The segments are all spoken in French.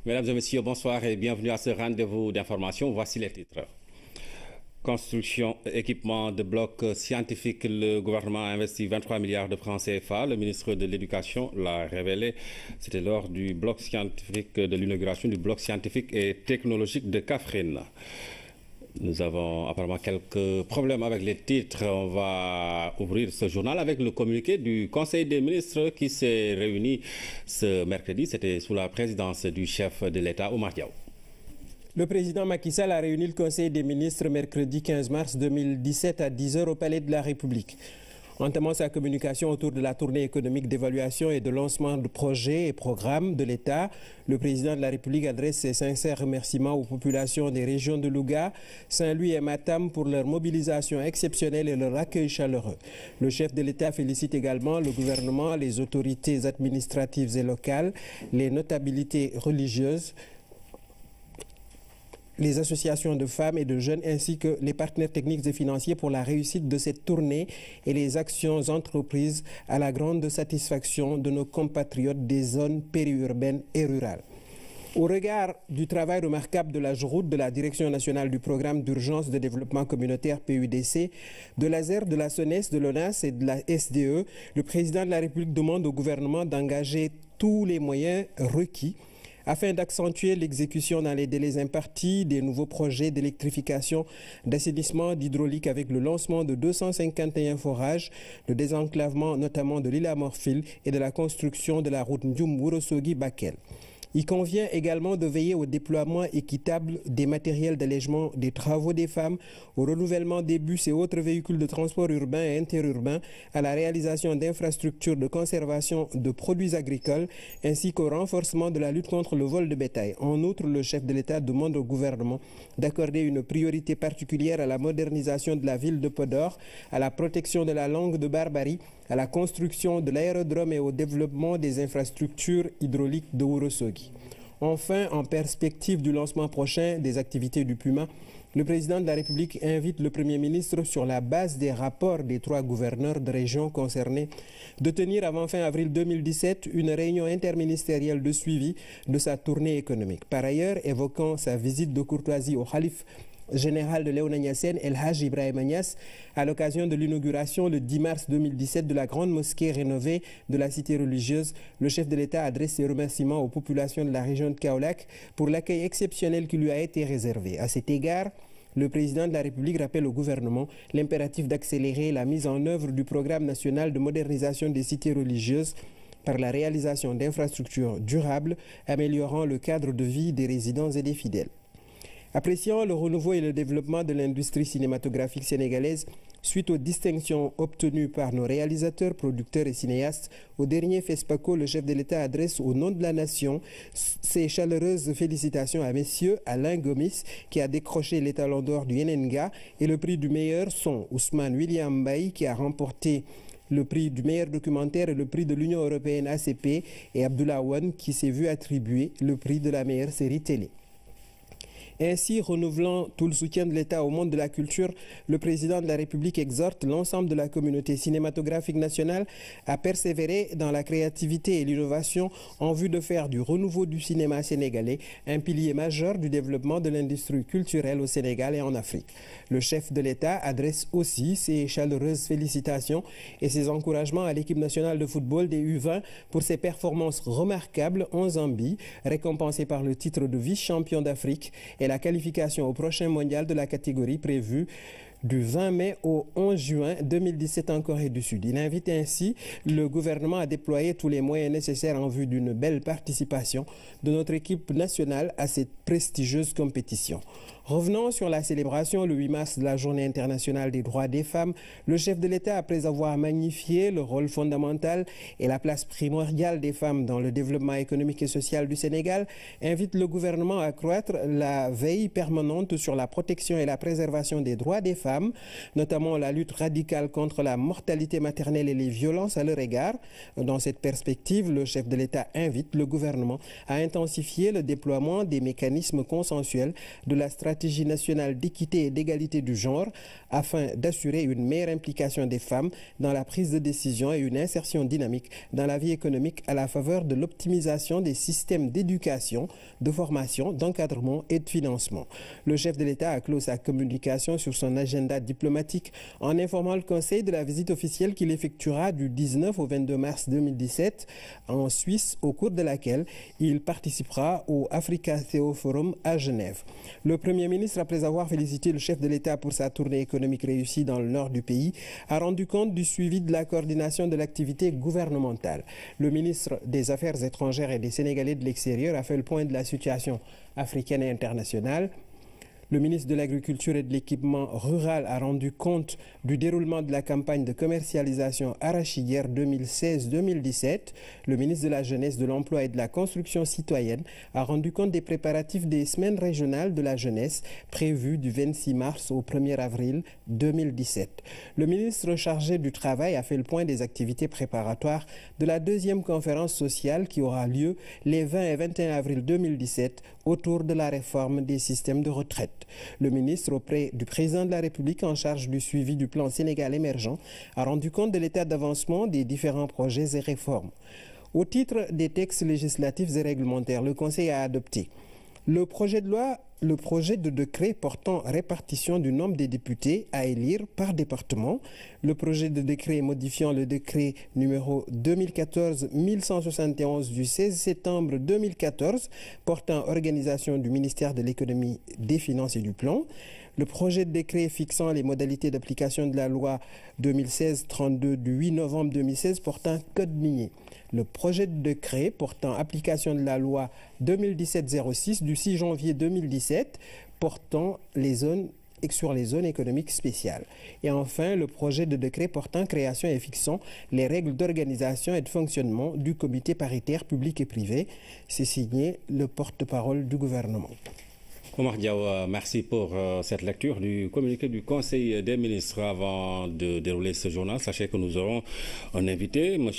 Mesdames et messieurs, bonsoir et bienvenue à ce rendez-vous d'information. Voici les titres. Construction, équipement de blocs scientifiques. Le gouvernement a investi 23 milliards de francs CFA. Le ministre de l'Éducation l'a révélé. C'était lors du bloc scientifique, de l'inauguration du bloc scientifique et technologique de Kaffrine. Nous avons apparemment quelques problèmes avec les titres. On va ouvrir ce journal avec le communiqué du Conseil des ministres qui s'est réuni ce mercredi. C'était sous la présidence du chef de l'État, Oumar Diaw. Le président Macky Sall a réuni le Conseil des ministres mercredi 15 mars 2017 à 10h au Palais de la République. Entamant sa communication autour de la tournée économique d'évaluation et de lancement de projets et programmes de l'État, le président de la République adresse ses sincères remerciements aux populations des régions de Louga, Saint-Louis et Matam pour leur mobilisation exceptionnelle et leur accueil chaleureux. Le chef de l'État félicite également le gouvernement, les autorités administratives et locales, les notabilités religieuses, les associations de femmes et de jeunes ainsi que les partenaires techniques et financiers pour la réussite de cette tournée et les actions entreprises à la grande satisfaction de nos compatriotes des zones périurbaines et rurales. Au regard du travail remarquable de l'AGEROUTE, de la Direction nationale du programme d'urgence de développement communautaire PUDC, de l'ASER, de la SONES, de l'ONAS et de la SDE, le président de la République demande au gouvernement d'engager tous les moyens requis afin d'accentuer l'exécution dans les délais impartis des nouveaux projets d'électrification, d'assainissement, d'hydraulique avec le lancement de 251 forages, le désenclavement notamment de l'île Amorphile et de la construction de la route Ndioum-Ourossogui-Bakel. Il convient également de veiller au déploiement équitable des matériels d'allègement des travaux des femmes, au renouvellement des bus et autres véhicules de transport urbain et interurbain, à la réalisation d'infrastructures de conservation de produits agricoles, ainsi qu'au renforcement de la lutte contre le vol de bétail. En outre, le chef de l'État demande au gouvernement d'accorder une priorité particulière à la modernisation de la ville de Podor, à la protection de la langue de Barbarie, à la construction de l'aérodrome et au développement des infrastructures hydrauliques de Ourossogui. Enfin, en perspective du lancement prochain des activités du Puma, le président de la République invite le Premier ministre, sur la base des rapports des 3 gouverneurs de régions concernées, de tenir avant fin avril 2017 une réunion interministérielle de suivi de sa tournée économique. Par ailleurs, évoquant sa visite de courtoisie au Khalif général de Léona Niassène, El Haj Ibrahima Niass, à l'occasion de l'inauguration le 10 mars 2017 de la grande mosquée rénovée de la cité religieuse, le chef de l'État adresse ses remerciements aux populations de la région de Kaolack pour l'accueil exceptionnel qui lui a été réservé. À cet égard, le président de la République rappelle au gouvernement l'impératif d'accélérer la mise en œuvre du programme national de modernisation des cités religieuses par la réalisation d'infrastructures durables améliorant le cadre de vie des résidents et des fidèles. Appréciant le renouveau et le développement de l'industrie cinématographique sénégalaise, suite aux distinctions obtenues par nos réalisateurs, producteurs et cinéastes, au dernier FESPACO, le chef de l'État adresse au nom de la nation ses chaleureuses félicitations à messieurs Alain Gomis, qui a décroché l'étalon d'or du Yenenga, et le prix du meilleur son, Ousmane William Mbaye, qui a remporté le prix du meilleur documentaire et le prix de l'Union européenne ACP, et Abdullah Wan, qui s'est vu attribuer le prix de la meilleure série télé. Ainsi, renouvelant tout le soutien de l'État au monde de la culture, le président de la République exhorte l'ensemble de la communauté cinématographique nationale à persévérer dans la créativité et l'innovation en vue de faire du renouveau du cinéma sénégalais un pilier majeur du développement de l'industrie culturelle au Sénégal et en Afrique. Le chef de l'État adresse aussi ses chaleureuses félicitations et ses encouragements à l'équipe nationale de football des U20 pour ses performances remarquables en Zambie, récompensée par le titre de vice-champion d'Afrique et la qualification au prochain mondial de la catégorie prévue du 20 mai au 11 juin 2017 en Corée du Sud. Il invite ainsi le gouvernement à déployer tous les moyens nécessaires en vue d'une belle participation de notre équipe nationale à cette prestigieuse compétition. Revenons sur la célébration le 8 mars de la Journée internationale des droits des femmes. Le chef de l'État, après avoir magnifié le rôle fondamental et la place primordiale des femmes dans le développement économique et social du Sénégal, invite le gouvernement à accroître la veille permanente sur la protection et la préservation des droits des femmes femmes, notamment la lutte radicale contre la mortalité maternelle et les violences à leur égard. Dans cette perspective, le chef de l'État invite le gouvernement à intensifier le déploiement des mécanismes consensuels de la stratégie nationale d'équité et d'égalité du genre afin d'assurer une meilleure implication des femmes dans la prise de décision et une insertion dynamique dans la vie économique à la faveur de l'optimisation des systèmes d'éducation, de formation, d'encadrement et de financement. Le chef de l'État a clos sa communication sur son agenda diplomatique en informant le Conseil de la visite officielle qu'il effectuera du 19 au 22 mars 2017 en Suisse, au cours de laquelle il participera au Africa Theo Forum à Genève. Le Premier ministre, après avoir félicité le chef de l'État pour sa tournée économique réussie dans le nord du pays, a rendu compte du suivi de la coordination de l'activité gouvernementale. Le ministre des Affaires étrangères et des Sénégalais de l'extérieur a fait le point de la situation africaine et internationale. Le ministre de l'Agriculture et de l'Équipement rural a rendu compte du déroulement de la campagne de commercialisation arachidière 2016-2017. Le ministre de la Jeunesse, de l'Emploi et de la Construction citoyenne a rendu compte des préparatifs des semaines régionales de la jeunesse prévues du 26 mars au 1er avril 2017. Le ministre chargé du Travail a fait le point des activités préparatoires de la deuxième conférence sociale qui aura lieu les 20 et 21 avril 2017 autour de la réforme des systèmes de retraite. Le ministre auprès du président de la République en charge du suivi du plan Sénégal émergent a rendu compte de l'état d'avancement des différents projets et réformes. Au titre des textes législatifs et réglementaires, le Conseil a adopté le projet de décret portant répartition du nombre des députés à élire par département, le projet de décret modifiant le décret numéro 2014-1171 du 16 septembre 2014 portant organisation du ministère de l'économie, des finances et du plan, le projet de décret fixant les modalités d'application de la loi 2016-32 du 8 novembre 2016 portant code minier, le projet de décret portant application de la loi 2017-06 du 6 janvier 2017 portant sur les zones économiques spéciales. Et enfin, le projet de décret portant création et fixant les règles d'organisation et de fonctionnement du comité paritaire public et privé. C'est signé le porte-parole du gouvernement. Omar Diaw, merci pour cette lecture du communiqué du Conseil des ministres. Avant de dérouler ce journal, sachez que nous aurons un invité, M.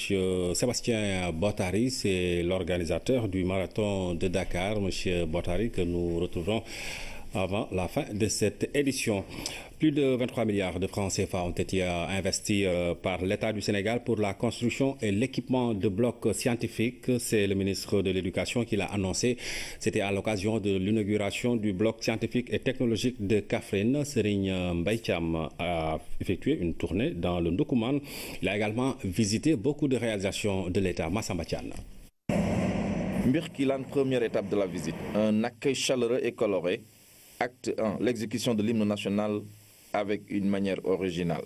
Sébastien Bottary, c'est l'organisateur du marathon de Dakar. M. Bottary, que nous retrouverons avant la fin de cette édition. Plus de 23 milliards de francs CFA ont été investis par l'État du Sénégal pour la construction et l'équipement de blocs scientifiques. C'est le ministre de l'Éducation qui l'a annoncé. C'était à l'occasion de l'inauguration du bloc scientifique et technologique de Kaffrine. Serigne Mbaye Thiam a effectué une tournée dans le Ndoukoumane. Il a également visité beaucoup de réalisations de l'État. Massamba Thiam. Mbirkilan, première étape de la visite. Un accueil chaleureux et coloré. Acte 1, l'exécution de l'hymne national avec une manière originale.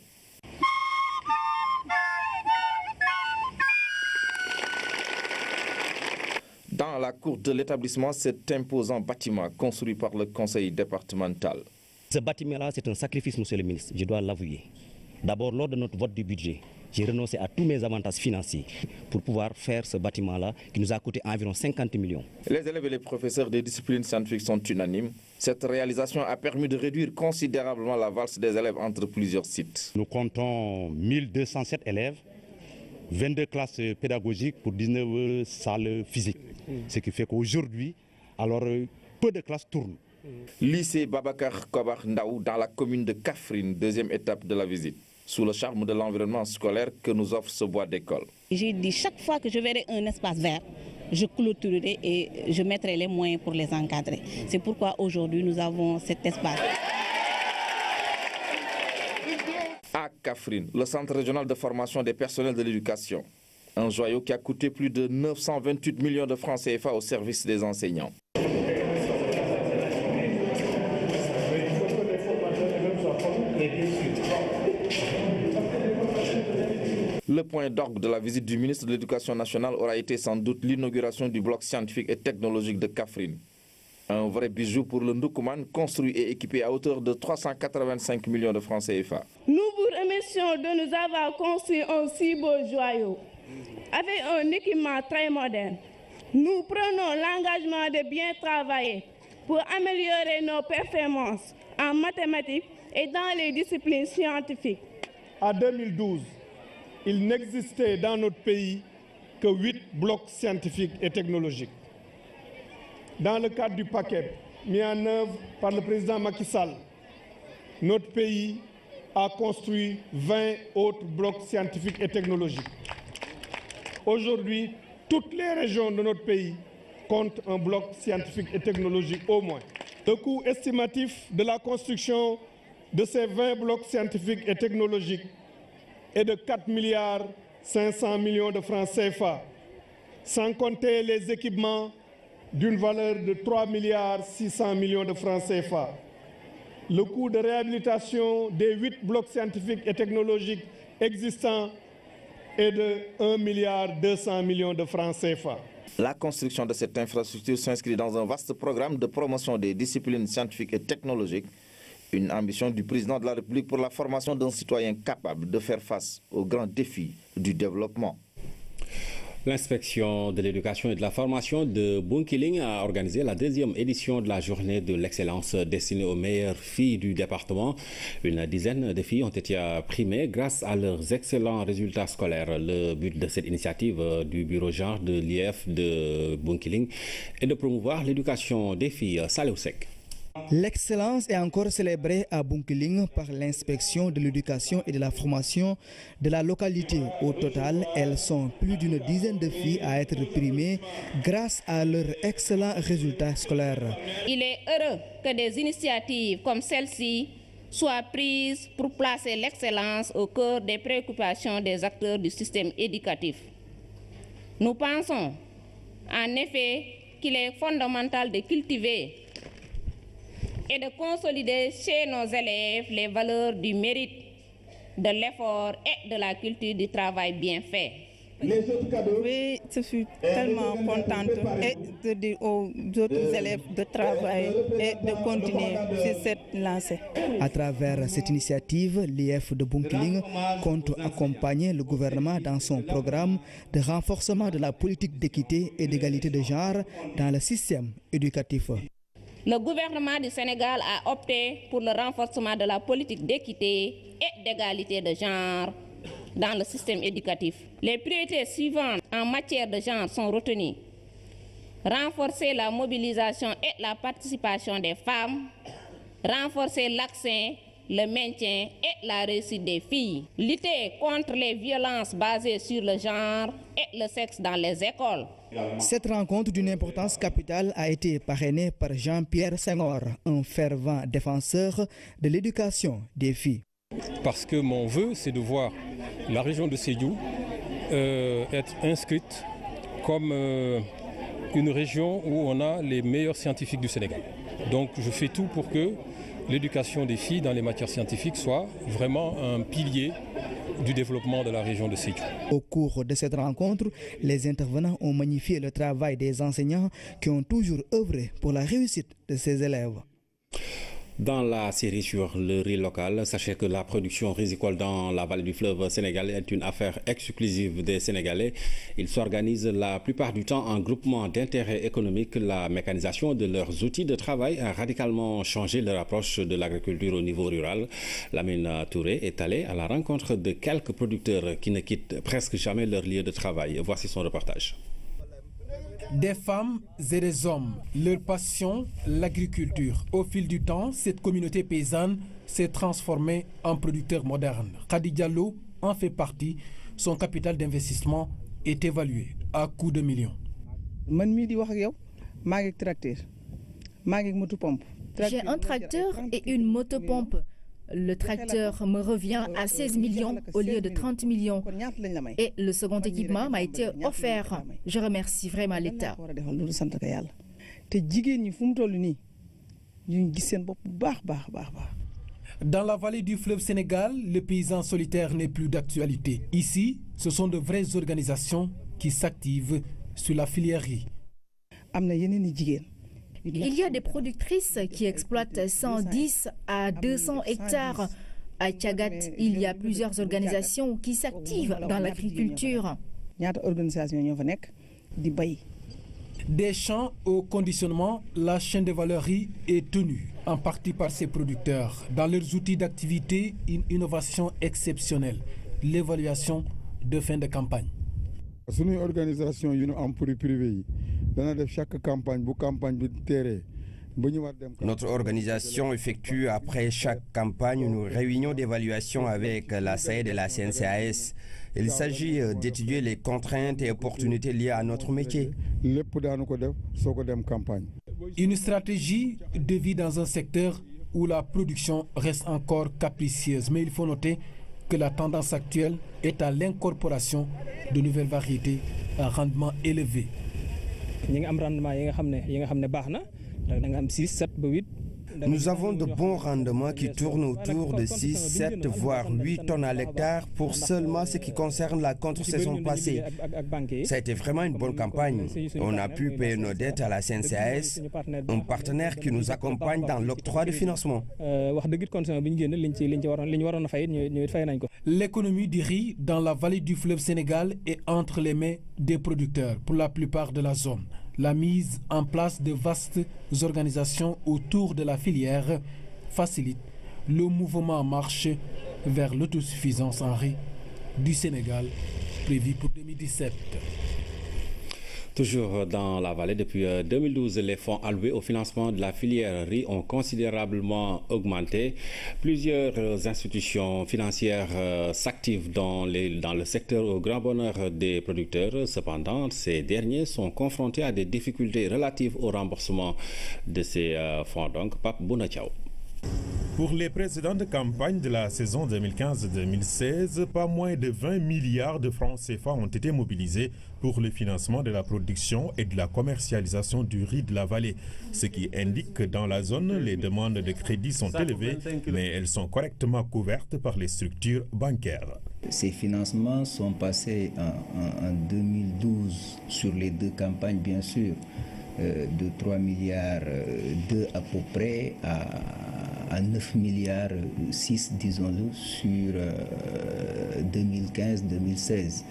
Dans la cour de l'établissement, cet imposant bâtiment construit par le conseil départemental. Ce bâtiment-là, c'est un sacrifice, monsieur le ministre, je dois l'avouer. D'abord, lors de notre vote du budget, j'ai renoncé à tous mes avantages financiers pour pouvoir faire ce bâtiment-là qui nous a coûté environ 50 millions. Les élèves et les professeurs des disciplines scientifiques sont unanimes. Cette réalisation a permis de réduire considérablement la valse des élèves entre plusieurs sites. Nous comptons 1207 élèves, 22 classes pédagogiques pour 19 salles physiques. Ce qui fait qu'aujourd'hui, alors peu de classes tournent. Lycée Babacar Kobar Ndaou dans la commune de Kaffrine, deuxième étape de la visite. Sous le charme de l'environnement scolaire que nous offre ce bois d'école. J'ai dit chaque fois que je verrai un espace vert, je clôturerai et je mettrai les moyens pour les encadrer. C'est pourquoi aujourd'hui nous avons cet espace. À Kaffrine, le centre régional de formation des personnels de l'éducation. Un joyau qui a coûté plus de 928 millions de francs CFA au service des enseignants. Le point d'orgue de la visite du ministre de l'Éducation nationale aura été sans doute l'inauguration du bloc scientifique et technologique de Kaffrine. Un vrai bijou pour le Ndoukoumane, construit et équipé à hauteur de 385 millions de francs CFA. Nous vous remercions de nous avoir construit un si beau joyau, avec un équipement très moderne. Nous prenons l'engagement de bien travailler pour améliorer nos performances en mathématiques, et dans les disciplines scientifiques. En 2012, il n'existait dans notre pays que 8 blocs scientifiques et technologiques. Dans le cadre du paquet mis en œuvre par le président Macky Sall, notre pays a construit 20 autres blocs scientifiques et technologiques. Aujourd'hui, toutes les régions de notre pays comptent un bloc scientifique et technologique au moins. Le coût estimatif de la construction de ces 20 blocs scientifiques et technologiques est de 4,5 milliards de francs CFA, sans compter les équipements d'une valeur de 3,6 milliards de francs CFA. Le coût de réhabilitation des 8 blocs scientifiques et technologiques existants est de 1,2 milliard de francs CFA. La construction de cette infrastructure s'inscrit dans un vaste programme de promotion des disciplines scientifiques et technologiques, une ambition du président de la République pour la formation d'un citoyen capable de faire face aux grands défis du développement. L'inspection de l'éducation et de la formation de Bounkiling a organisé la 2e édition de la journée de l'excellence destinée aux meilleures filles du département. Une dizaine de filles ont été primées grâce à leurs excellents résultats scolaires. Le but de cette initiative du bureau genre de l'IEF de Bounkiling est de promouvoir l'éducation des filles. Saleh Oussek. L'excellence est encore célébrée à Bounkiling par l'inspection de l'éducation et de la formation de la localité. Au total, elles sont plus d'une dizaine de filles à être primées grâce à leurs excellents résultats scolaires. Il est heureux que des initiatives comme celle-ci soient prises pour placer l'excellence au cœur des préoccupations des acteurs du système éducatif. Nous pensons en effet qu'il est fondamental de cultiver et de consolider chez nos élèves les valeurs du mérite, de l'effort et de la culture du travail bien fait. Oui, je suis tellement contente et de dire aux autres élèves de travailler et de continuer sur cette lancée. À travers cette initiative, l'IEF de Bounkiling compte accompagner le gouvernement dans son programme de renforcement de la politique d'équité et d'égalité de genre dans le système éducatif. Le gouvernement du Sénégal a opté pour le renforcement de la politique d'équité et d'égalité de genre dans le système éducatif. Les priorités suivantes en matière de genre sont retenues. Renforcer la mobilisation et la participation des femmes, renforcer l'accès, le maintien et la réussite des filles, lutter contre les violences basées sur le genre et le sexe dans les écoles. Cette rencontre d'une importance capitale a été parrainée par Jean-Pierre Senghor, un fervent défenseur de l'éducation des filles. Parce que mon vœu, c'est de voir la région de Sédhiou être inscrite comme une région où on a les meilleurs scientifiques du Sénégal. Donc je fais tout pour que l'éducation des filles dans les matières scientifiques soit vraiment un pilier du développement de la région de Sédhiou. Au cours de cette rencontre, les intervenants ont magnifié le travail des enseignants qui ont toujours œuvré pour la réussite de ces élèves. Dans la série sur le riz local, sachez que la production rizicole dans la vallée du fleuve sénégalais est une affaire exclusive des Sénégalais. Ils s'organisent la plupart du temps en groupement d'intérêt économique. La mécanisation de leurs outils de travail a radicalement changé leur approche de l'agriculture au niveau rural. Lamine Touré est allé à la rencontre de quelques producteurs qui ne quittent presque jamais leur lieu de travail. Voici son reportage. Des femmes et des hommes, leur passion, l'agriculture. Au fil du temps, cette communauté paysanne s'est transformée en producteur moderne. Khady Diallo en fait partie. Son capital d'investissement est évalué à coups de millions. J'ai un tracteur et une motopompe. Le tracteur me revient à 16 millions au lieu de 30 millions. Et le second équipement m'a été offert. Je remercie vraiment l'État. Dans la vallée du fleuve Sénégal, le paysan solitaire n'est plus d'actualité. Ici, ce sont de vraies organisations qui s'activent sur la filière riz. Il y a des productrices qui exploitent 110 à 200 hectares. À Tchagat, il y a plusieurs organisations qui s'activent dans l'agriculture. Des champs au conditionnement, la chaîne de valeur riz est tenue en partie par ses producteurs. Dans leurs outils d'activité, une innovation exceptionnelle, l'évaluation de fin de campagne. Suñu organisation yu ñu am pour privé yi dana def chaque campagne bu campagne bi téré. Notre organisation effectue après chaque campagne une réunion d'évaluation avec la SAED et la CNCAS. Il s'agit d'étudier les contraintes et opportunités liées à notre métier. Une stratégie de vie dans un secteur où la production reste encore capricieuse. Mais il faut noter que la tendance actuelle est à l'incorporation de nouvelles variétés à rendement élevé. Nous avons de bons rendements qui tournent autour de 6, 7, voire 8 tonnes à l'hectare pour seulement ce qui concerne la contre-saison passée. Ça a été vraiment une bonne campagne. On a pu payer nos dettes à la CNCAS, un partenaire qui nous accompagne dans l'octroi de financement. L'économie du riz dans la vallée du fleuve Sénégal est entre les mains des producteurs pour la plupart de la zone. La mise en place de vastes organisations autour de la filière facilite le mouvement en marche vers l'autosuffisance en riz du Sénégal prévu pour 2017. Toujours dans la vallée, depuis 2012, les fonds alloués au financement de la filière riz ont considérablement augmenté. Plusieurs institutions financières s'activent dans le secteur au grand bonheur des producteurs. Cependant, ces derniers sont confrontés à des difficultés relatives au remboursement de ces fonds. Donc, Pape Bounachao. Pour les précédentes campagnes de la saison 2015-2016, pas moins de 20 milliards de francs CFA ont été mobilisés pour le financement de la production et de la commercialisation du riz de la vallée. Ce qui indique que dans la zone, les demandes de crédit sont élevées, mais elles sont correctement couvertes par les structures bancaires. Ces financements sont passés en 2012 sur les deux campagnes, bien sûr, de 3 milliards 2 à peu près à 9 milliards 6, disons-le, sur 2015-2016.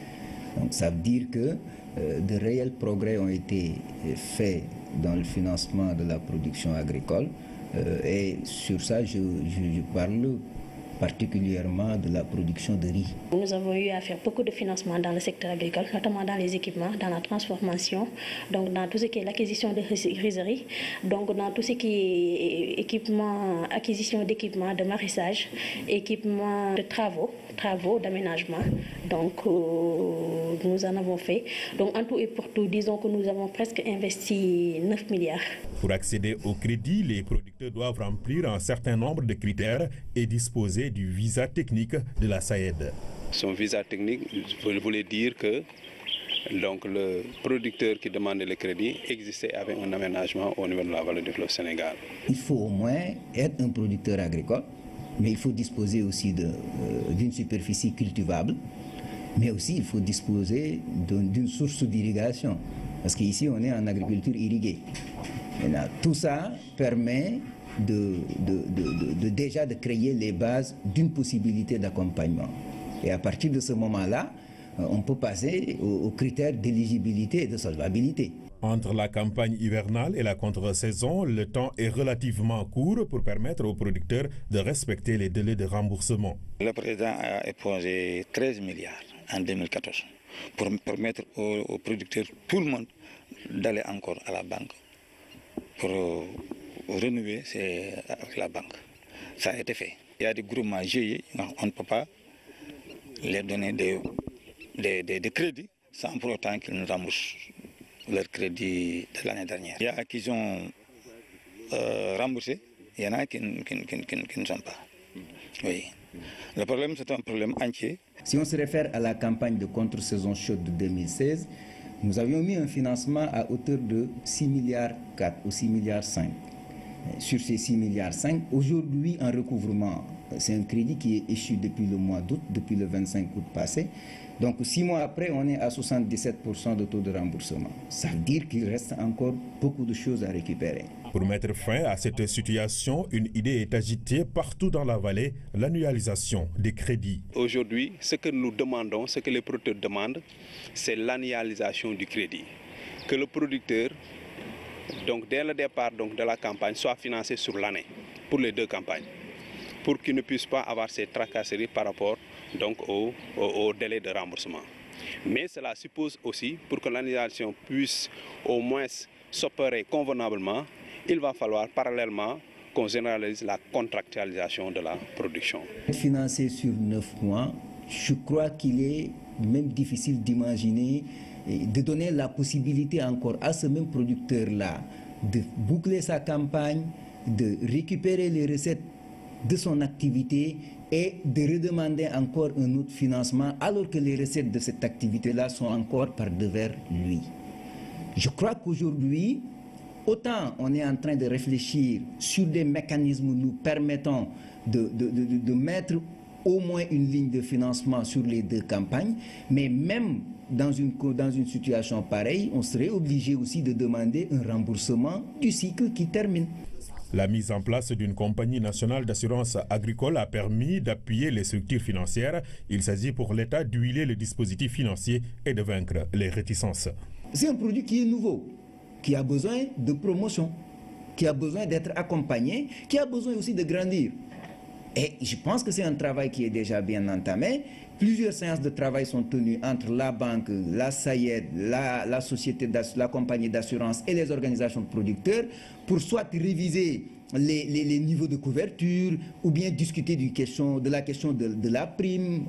Donc ça veut dire que de réels progrès ont été faits dans le financement de la production agricole et sur ça je parle particulièrement de la production de riz. Nous avons eu à faire beaucoup de financement dans le secteur agricole, notamment dans les équipements, dans la transformation, donc dans tout ce qui est l'acquisition de rizeries, donc dans tout ce qui est équipement, acquisition d'équipements de maraîchage, équipement de travaux d'aménagement. Donc nous en avons fait. Donc en tout et pour tout, disons que nous avons presque investi 9 milliards. Pour accéder au crédit, les producteurs doivent remplir un certain nombre de critères et disposer du visa technique de la SAED. Son visa technique voulait dire que donc, le producteur qui demandait le crédit existait avec un aménagement au niveau de la vallée du fleuve Sénégal. Il faut au moins être un producteur agricole, mais il faut disposer aussi d'une superficie cultivable, mais aussi il faut disposer d'une source d'irrigation, parce qu'ici on est en agriculture irriguée. Maintenant, tout ça permet déjà de créer les bases d'une possibilité d'accompagnement. Et à partir de ce moment-là, on peut passer aux critères d'éligibilité et de solvabilité. Entre la campagne hivernale et la contre-saison, le temps est relativement court pour permettre aux producteurs de respecter les délais de remboursement. Le président a épongé 13 milliards en 2014 pour permettre aux producteurs, tout le monde, d'aller encore à la banque pour renouveler avec la banque. Ça a été fait. Il y a des groupements GIE, on ne peut pas les donner des crédits sans pour autant qu'ils nous remboursent leur crédit de l'année dernière. Il y a qui ont remboursé, il y en a qui ne sont pas. Oui. Le problème, c'est un problème entier. Si on se réfère à la campagne de contre-saison chaude de 2016, nous avions mis un financement à hauteur de 6 milliards 4 ou 6 milliards 5. Sur ces 6 milliards 5, aujourd'hui en recouvrement, c'est un crédit qui est échu depuis le mois d'août, depuis le 25 août passé. Donc 6 mois après, on est à 77% de taux de remboursement. Ça veut dire qu'il reste encore beaucoup de choses à récupérer. Pour mettre fin à cette situation, une idée est agitée partout dans la vallée, l'annualisation des crédits. Aujourd'hui, ce que nous demandons, ce que les producteurs demandent, c'est l'annualisation du crédit. Que le producteur donc dès le départ de la campagne, soit financé sur l'année pour les deux campagnes, pour qu'ils ne puissent pas avoir ces tracasseries par rapport au délai de remboursement. Mais cela suppose aussi, pour que l'annulation puisse au moins s'opérer convenablement, il va falloir parallèlement qu'on généralise la contractualisation de la production. Financer sur 9 mois, je crois qu'il est même difficile d'imaginer, de donner la possibilité encore à ce même producteur-là de boucler sa campagne, de récupérer les recettes de son activité et de redemander encore un autre financement alors que les recettes de cette activité-là sont encore par devers lui. Je crois qu'aujourd'hui, autant on est en train de réfléchir sur des mécanismes nous permettant de mettre au moins une ligne de financement sur les deux campagnes, mais même dans une situation pareille, on serait obligé aussi de demander un remboursement du cycle qui termine. La mise en place d'une compagnie nationale d'assurance agricole a permis d'appuyer les structures financières. Il s'agit pour l'État d'huiler le dispositif financier et de vaincre les réticences. C'est un produit qui est nouveau, qui a besoin de promotion, qui a besoin d'être accompagné, qui a besoin aussi de grandir. Et je pense que c'est un travail qui est déjà bien entamé. Plusieurs séances de travail sont tenues entre la banque, la SAIED, la compagnie d'assurance et les organisations de producteurs pour soit réviser les niveaux de couverture ou bien discuter de la question de la prime,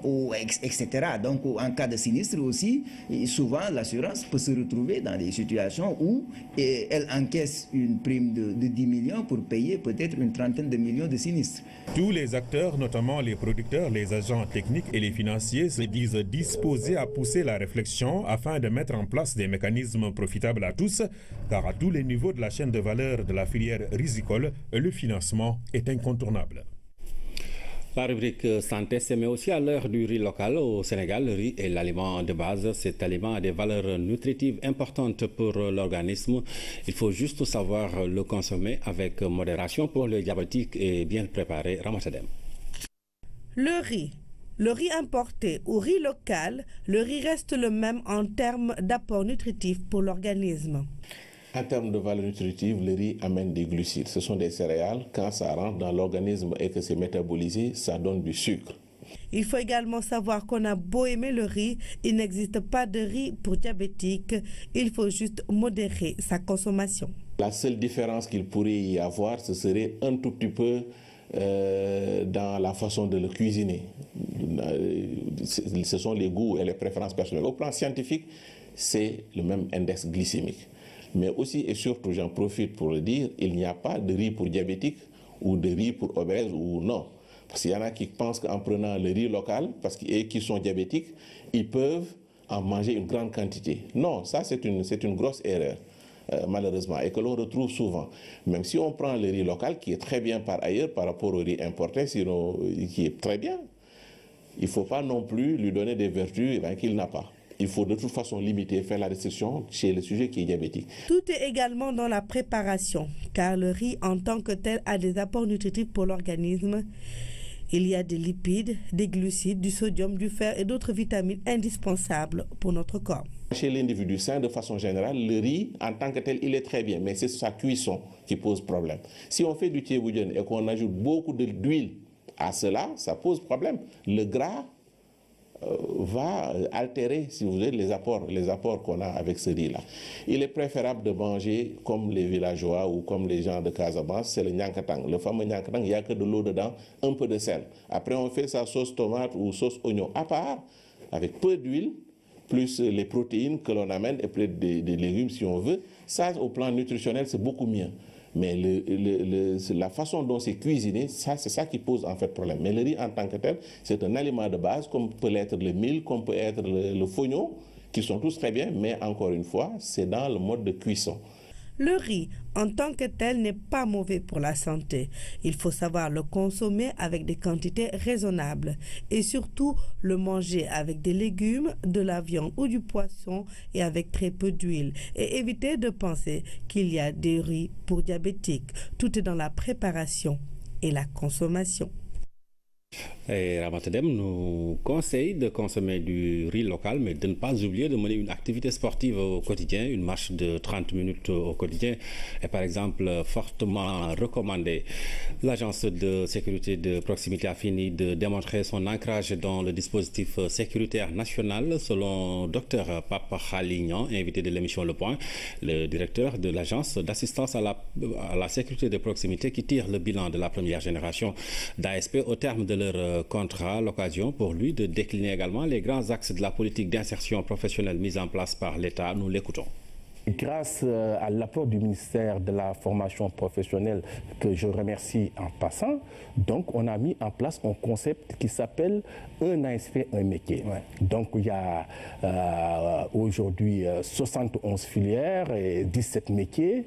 etc. Donc en cas de sinistre aussi, souvent l'assurance peut se retrouver dans des situations où elle encaisse une prime de 10 millions pour payer peut-être une trentaine de millions de sinistres. Tous les acteurs, notamment les producteurs, les agents techniques et les financiers, se disent disposés à pousser la réflexion afin de mettre en place des mécanismes profitables à tous, car à tous les niveaux de la chaîne de valeur de la filière risicole, le financement est incontournable. La rubrique santé se met aussi à l'heure du riz local au Sénégal. Le riz est l'aliment de base. Cet aliment a des valeurs nutritives importantes pour l'organisme. Il faut juste savoir le consommer avec modération pour les diabétiques et bien préparé. Ramasadem. Le riz importé ou riz local, le riz reste le même en termes d'apport nutritif pour l'organisme. En termes de valeur nutritive, le riz amène des glucides. Ce sont des céréales. Quand ça rentre dans l'organisme et que c'est métabolisé, ça donne du sucre. Il faut également savoir qu'on a beau aimer le riz, il n'existe pas de riz pour diabétiques. Il faut juste modérer sa consommation. La seule différence qu'il pourrait y avoir, ce serait un tout petit peu dans la façon de le cuisiner. Ce sont les goûts et les préférences personnelles. Au plan scientifique, c'est le même index glycémique. Mais aussi et surtout, j'en profite pour le dire, il n'y a pas de riz pour diabétiques ou de riz pour obèses ou non. Parce qu'il y en a qui pensent qu'en prenant le riz local et qui sont diabétiques, ils peuvent en manger une grande quantité. Non, ça c'est une grosse erreur, malheureusement, et que l'on retrouve souvent. Même si on prend le riz local, qui est très bien par ailleurs par rapport au riz importé, qui est très bien, il ne faut pas non plus lui donner des vertus qu'il n'a pas. Il faut de toute façon limiter, faire la restriction chez le sujet qui est diabétique. Tout est également dans la préparation, car le riz en tant que tel a des apports nutritifs pour l'organisme. Il y a des lipides, des glucides, du sodium, du fer et d'autres vitamines indispensables pour notre corps. Chez l'individu sain, de façon générale, le riz en tant que tel, il est très bien, mais c'est sa cuisson qui pose problème. Si on fait du thieboudiène et qu'on ajoute beaucoup d'huile à cela, ça pose problème. Le gras va altérer, si vous voulez, les apports qu'on a avec ce riz-là. Il est préférable de manger comme les villageois ou comme les gens de Casamance, c'est le nyankatang. Le fameux nyankatang, il n'y a que de l'eau dedans, un peu de sel. Après, on fait sa sauce tomate ou sauce oignon à part, avec peu d'huile, plus les protéines que l'on amène et peut-être des légumes si on veut. Ça, au plan nutritionnel, c'est beaucoup mieux. Mais la façon dont c'est cuisiné, c'est ça qui pose en fait problème. Mais le riz en tant que tel, c'est un aliment de base, comme peut l'être le mil, comme peut être le fognon, qui sont tous très bien, mais encore une fois, c'est dans le mode de cuisson. Le riz, en tant que tel, n'est pas mauvais pour la santé. Il faut savoir le consommer avec des quantités raisonnables et surtout le manger avec des légumes, de la viande ou du poisson et avec très peu d'huile. Et éviter de penser qu'il y a des riz pour diabétiques. Tout est dans la préparation et la consommation. Et Ramatadem nous conseille de consommer du riz local, mais de ne pas oublier de mener une activité sportive au quotidien. Une marche de 30 minutes au quotidien est par exemple fortement recommandée. L'agence de sécurité de proximité a fini de démontrer son ancrage dans le dispositif sécuritaire national, selon Dr Pape Khalignan, invité de l'émission Le Point, le directeur de l'agence d'assistance à la sécurité de proximité qui tire le bilan de la première génération d'ASP au terme de leur contrat. L'occasion pour lui de décliner également les grands axes de la politique d'insertion professionnelle mise en place par l'État. Nous l'écoutons. Grâce à l'apport du ministère de la formation professionnelle, que je remercie en passant, donc on a mis en place un concept qui s'appelle un ASP, un métier. Ouais. Donc il y a aujourd'hui 71 filières et 17 métiers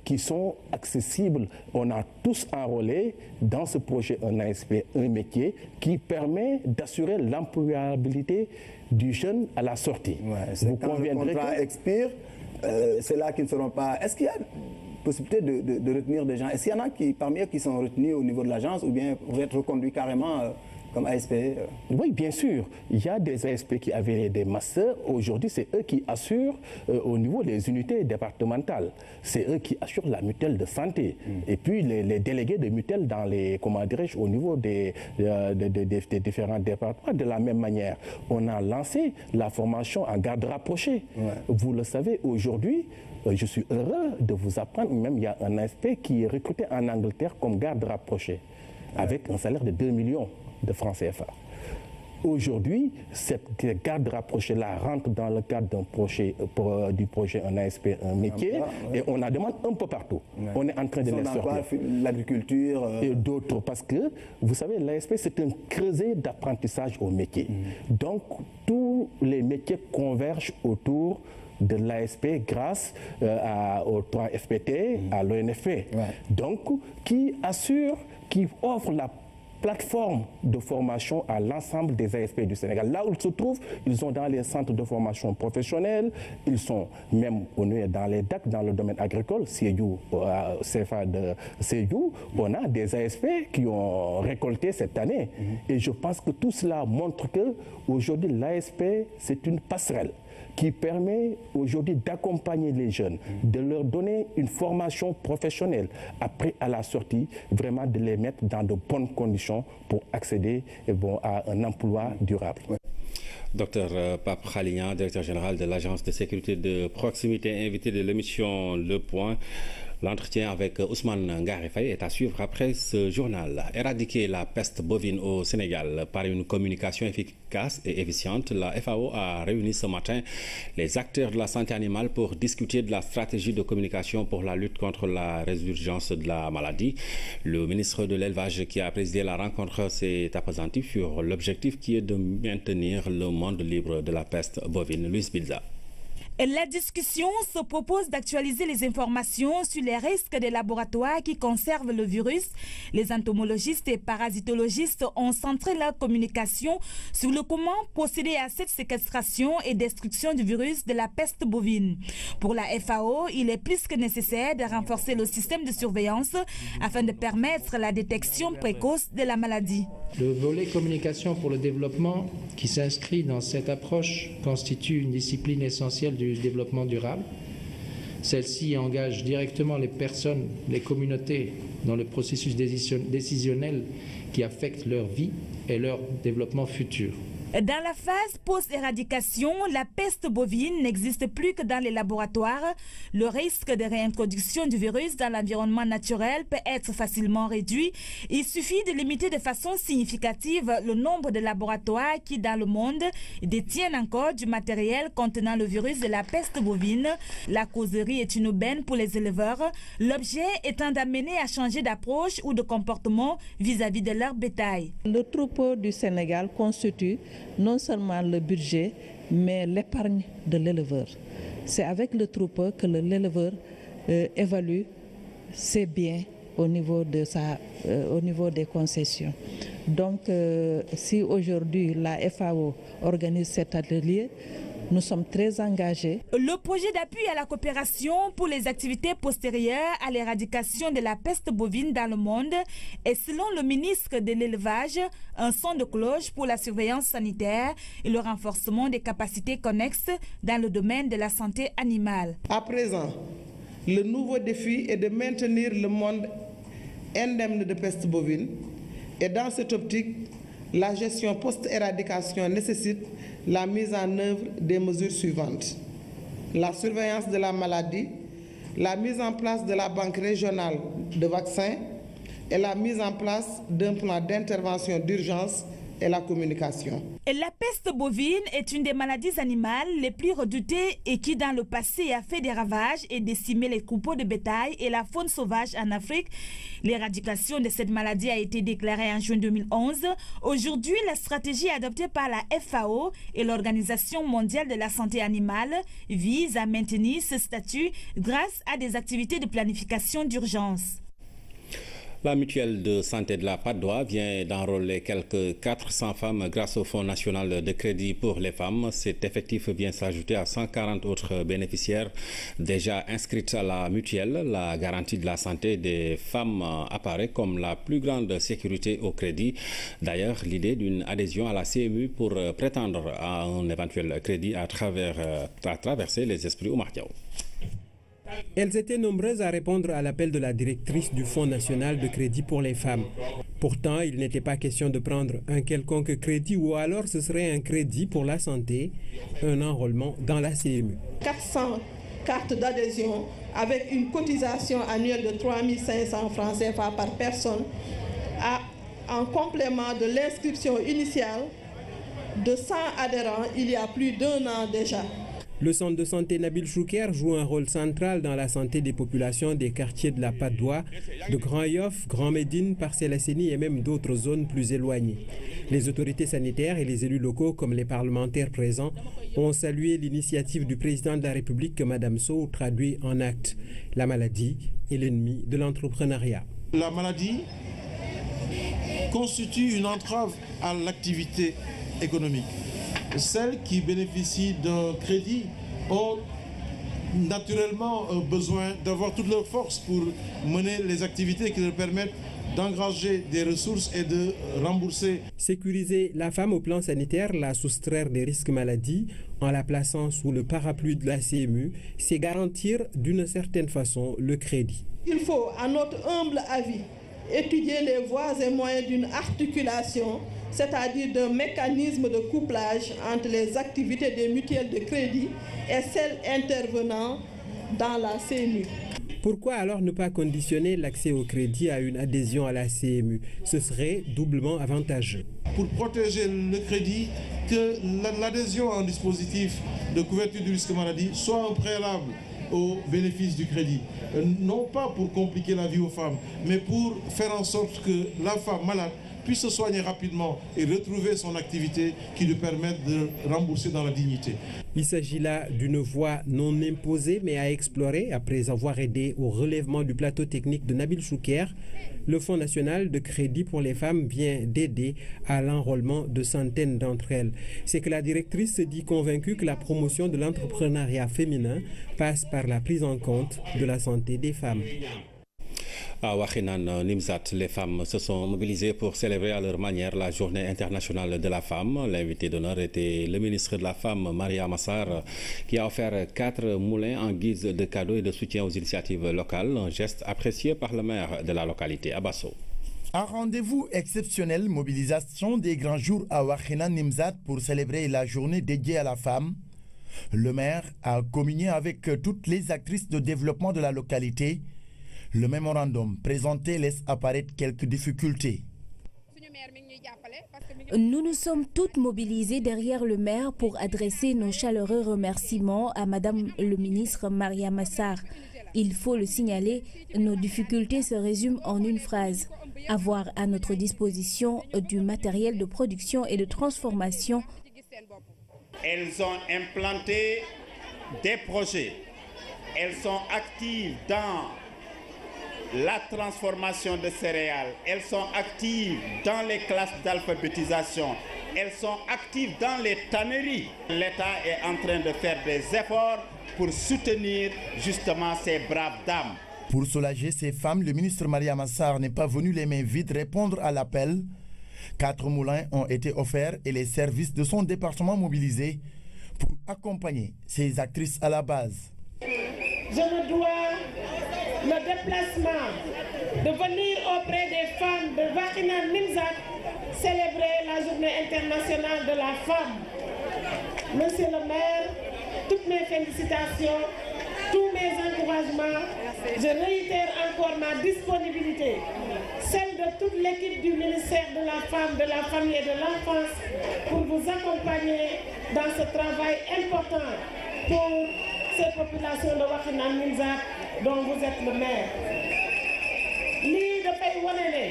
qui sont accessibles. On a tous enrôlé dans ce projet un ASP, un métier qui permet d'assurer l'employabilité du jeune à la sortie. Ouais, vous conviendrez que le contrat expire. C'est là qu'ils ne seront pas. Est-ce qu'il y a possibilité de retenir des gens? Est-ce qu'il y en a parmi eux qui sont retenus au niveau de l'agence ou bien vous êtes reconduits carrément comme ASP? Oui, bien sûr. Il y a des ASP qui avaient des masters. Aujourd'hui, c'est eux qui assurent au niveau des unités départementales. C'est eux qui assurent la mutuelle de santé. Et puis les délégués de mutuelle dans les, comment dirais-je, au niveau des différents départements. De la même manière, on a lancé la formation en garde rapprochée. Ouais. Vous le savez, aujourd'hui, je suis heureux de vous apprendre, même il y a un ASP qui est recruté en Angleterre comme garde rapproché, avec un salaire de 2 millions de francs CFA. Aujourd'hui, cette garde rapprochée-là rentre dans le cadre du projet Un ASP, un métier, et on en demande un peu partout. Ouais. On est en train de les sortir. L'agriculture et d'autres, parce que, vous savez, l'ASP, c'est un creuset d'apprentissage au métier. Donc, tous les métiers convergent autour de l'ASP grâce au 3FPT, à l'ONFP. Ouais. Donc, qui offre la plateforme de formation à l'ensemble des ASP du Sénégal. Là où ils se trouvent, ils sont dans les centres de formation professionnelle, ils sont même dans les DAC, dans le domaine agricole, Sédhiou, CFA de Sédhiou, on a des ASP qui ont récolté cette année. Et je pense que tout cela montre qu'aujourd'hui, l'ASP, c'est une passerelle qui permet aujourd'hui d'accompagner les jeunes, de leur donner une formation professionnelle, après à la sortie, vraiment de les mettre dans de bonnes conditions pour accéder à un emploi durable. Docteur Pape Khalignan, directeur général de l'agence de sécurité de proximité, invité de l'émission Le Point. L'entretien avec Ousmane Ngare Faye est à suivre après ce journal. Éradiquer la peste bovine au Sénégal par une communication efficace et efficiente, la FAO a réuni ce matin les acteurs de la santé animale pour discuter de la stratégie de communication pour la lutte contre la résurgence de la maladie. Le ministre de l'Élevage qui a présidé la rencontre s'est appesanti sur l'objectif qui est de maintenir le monde libre de la peste bovine. Luis Bilza. La discussion se propose d'actualiser les informations sur les risques des laboratoires qui conservent le virus. Les entomologistes et parasitologistes ont centré leur communication sur le comment procéder à cette séquestration et destruction du virus de la peste bovine. Pour la FAO, il est plus que nécessaire de renforcer le système de surveillance afin de permettre la détection précoce de la maladie. Le volet communication pour le développement qui s'inscrit dans cette approche constitue une discipline essentielle du développement durable. Celle-ci engage directement les personnes, les communautés dans le processus décisionnel qui affecte leur vie et leur développement futur. Dans la phase post-éradication, la peste bovine n'existe plus que dans les laboratoires. Le risque de réintroduction du virus dans l'environnement naturel peut être facilement réduit. Il suffit de limiter de façon significative le nombre de laboratoires qui, dans le monde, détiennent encore du matériel contenant le virus de la peste bovine. La causerie est une aubaine pour les éleveurs, l'objet étant d'amener à changer d'approche ou de comportement vis-à-vis de leur bétail. Le troupeau du Sénégal constitue non seulement le budget, mais l'épargne de l'éleveur. C'est avec le troupeau que l'éleveur évalue ses biens au niveau des concessions. Donc, si aujourd'hui la FAO organise cet atelier, Nous sommes très engagés. Le projet d'appui à la coopération pour les activités postérieures à l'éradication de la peste bovine dans le monde est, selon le ministre de l'Élevage, un son de cloche pour la surveillance sanitaire et le renforcement des capacités connexes dans le domaine de la santé animale. À présent, le nouveau défi est de maintenir le monde indemne de peste bovine et dans cette optique, la gestion post-éradication nécessite la mise en œuvre des mesures suivantes. La surveillance de la maladie, la mise en place de la banque régionale de vaccins et la mise en place d'un plan d'intervention d'urgence et la communication. Et la peste bovine est une des maladies animales les plus redoutées et qui dans le passé a fait des ravages et décimé les troupeaux de bétail et la faune sauvage en Afrique. L'éradication de cette maladie a été déclarée en juin 2011. Aujourd'hui, la stratégie adoptée par la FAO et l'Organisation mondiale de la santé animale vise à maintenir ce statut grâce à des activités de planification d'urgence. La mutuelle de santé de la Patte d'Oie vient d'enrôler quelques 400 femmes grâce au Fonds national de crédit pour les femmes. Cet effectif vient s'ajouter à 140 autres bénéficiaires déjà inscrites à la mutuelle. La garantie de la santé des femmes apparaît comme la plus grande sécurité au crédit. D'ailleurs, l'idée d'une adhésion à la CMU pour prétendre à un éventuel crédit a traversé les esprits Oumar Diaw. Elles étaient nombreuses à répondre à l'appel de la directrice du Fonds national de crédit pour les femmes. Pourtant, il n'était pas question de prendre un quelconque crédit ou alors ce serait un crédit pour la santé, un enrôlement dans la CMU. 400 cartes d'adhésion avec une cotisation annuelle de 3 500 francs CFA par personne en complément de l'inscription initiale de 100 adhérents il y a plus d'1 an déjà. Le centre de santé Nabil Choucair joue un rôle central dans la santé des populations des quartiers de la Patte d'Oie, de Grand Yoff, Grand Médine, Parcelles Assainies et même d'autres zones plus éloignées. Les autorités sanitaires et les élus locaux, comme les parlementaires présents, ont salué l'initiative du président de la République, Mme Sow, traduit en actes. La maladie est l'ennemi de l'entrepreneuriat. La maladie constitue une entrave à l'activité économique. Celles qui bénéficient d'un crédit ont naturellement besoin d'avoir toutes leurs forces pour mener les activités qui leur permettent d'engranger des ressources et de rembourser. Sécuriser la femme au plan sanitaire, la soustraire des risques maladies en la plaçant sous le parapluie de la CMU, c'est garantir d'une certaine façon le crédit. Il faut, à notre humble avis, étudier les voies et moyens d'une articulation, c'est-à-dire d'un mécanisme de couplage entre les activités des mutuelles de crédit et celles intervenant dans la CMU. Pourquoi alors ne pas conditionner l'accès au crédit à une adhésion à la CMU? Ce serait doublement avantageux. Pour protéger le crédit, que l'adhésion à un dispositif de couverture du risque maladie soit un préalable au bénéfice du crédit. Non pas pour compliquer la vie aux femmes, mais pour faire en sorte que la femme malade puisse se soigner rapidement et retrouver son activité qui lui permette de rembourser dans la dignité. Il s'agit là d'une voie non imposée mais à explorer après avoir aidé au relèvement du plateau technique de Nabil Choucair. Le Fonds national de crédit pour les femmes vient d'aider à l'enrôlement de centaines d'entre elles. C'est que la directrice se dit convaincue que la promotion de l'entrepreneuriat féminin passe par la prise en compte de la santé des femmes. À Wakhinane Nimzat, les femmes se sont mobilisées pour célébrer à leur manière la journée internationale de la femme. L'invité d'honneur était le ministre de la Femme, Maria Massar, qui a offert 4 moulins en guise de cadeaux et de soutien aux initiatives locales, un geste apprécié par le maire de la localité, Abasso. Un rendez-vous exceptionnel, mobilisation des grands jours à Wakhinane Nimzat pour célébrer la journée dédiée à la femme. Le maire a communié avec toutes les actrices de développement de la localité. Le mémorandum présenté laisse apparaître quelques difficultés. Nous nous sommes toutes mobilisées derrière le maire pour adresser nos chaleureux remerciements à Madame le ministre Maria Massar. Il faut le signaler, nos difficultés se résument en une phrase. Avoir à notre disposition du matériel de production et de transformation. Elles ont implanté des projets. Elles sont actives dans la transformation de céréales. Elles sont actives dans les classes d'alphabétisation. elles sont actives dans les tanneries. L'État est en train de faire des efforts pour soutenir justement ces braves dames. Pour soulager ces femmes, le ministre Mariama Sarr n'est pas venu les mains vides répondre à l'appel. 4 moulins ont été offerts et les services de son département mobilisés pour accompagner ces actrices à la base. Je me dois le déplacement de venir auprès des femmes de Wakhinane Nimzatt célébrer la journée internationale de la femme. Monsieur le maire, toutes mes félicitations, tous mes encouragements. Je réitère encore ma disponibilité, celle de toute l'équipe du ministère de la Femme, de la Famille et de l'Enfance pour vous accompagner dans ce travail important pour ces populations de Wakhinane Nimzatt dont vous êtes le maire. Lii dafay wane ne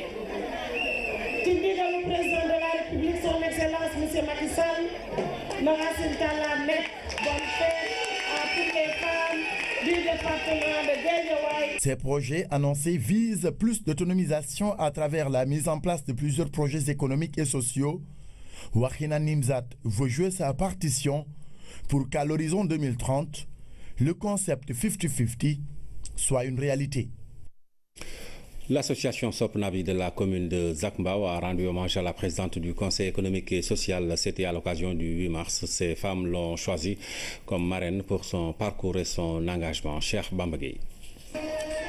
ci ndigalu président de la République son excellence monsieur Macky Sall na Racine Talla nekk bonne fête à toutes les femmes du département de Guédiawaye. Ces projets annoncés visent plus d'autonomisation à travers la mise en place de plusieurs projets économiques et sociaux. Wakhinane Nimzatt veut jouer sa partition pour qu'à l'horizon 2030, le concept 50-50 soit une réalité. L'association Sopnabi de la commune de Zac Mbao a rendu hommage à la présidente du Conseil économique et social. C'était à l'occasion du 8 mars. Ces femmes l'ont choisie comme marraine pour son parcours et son engagement. Cheikh Bamba Gueye.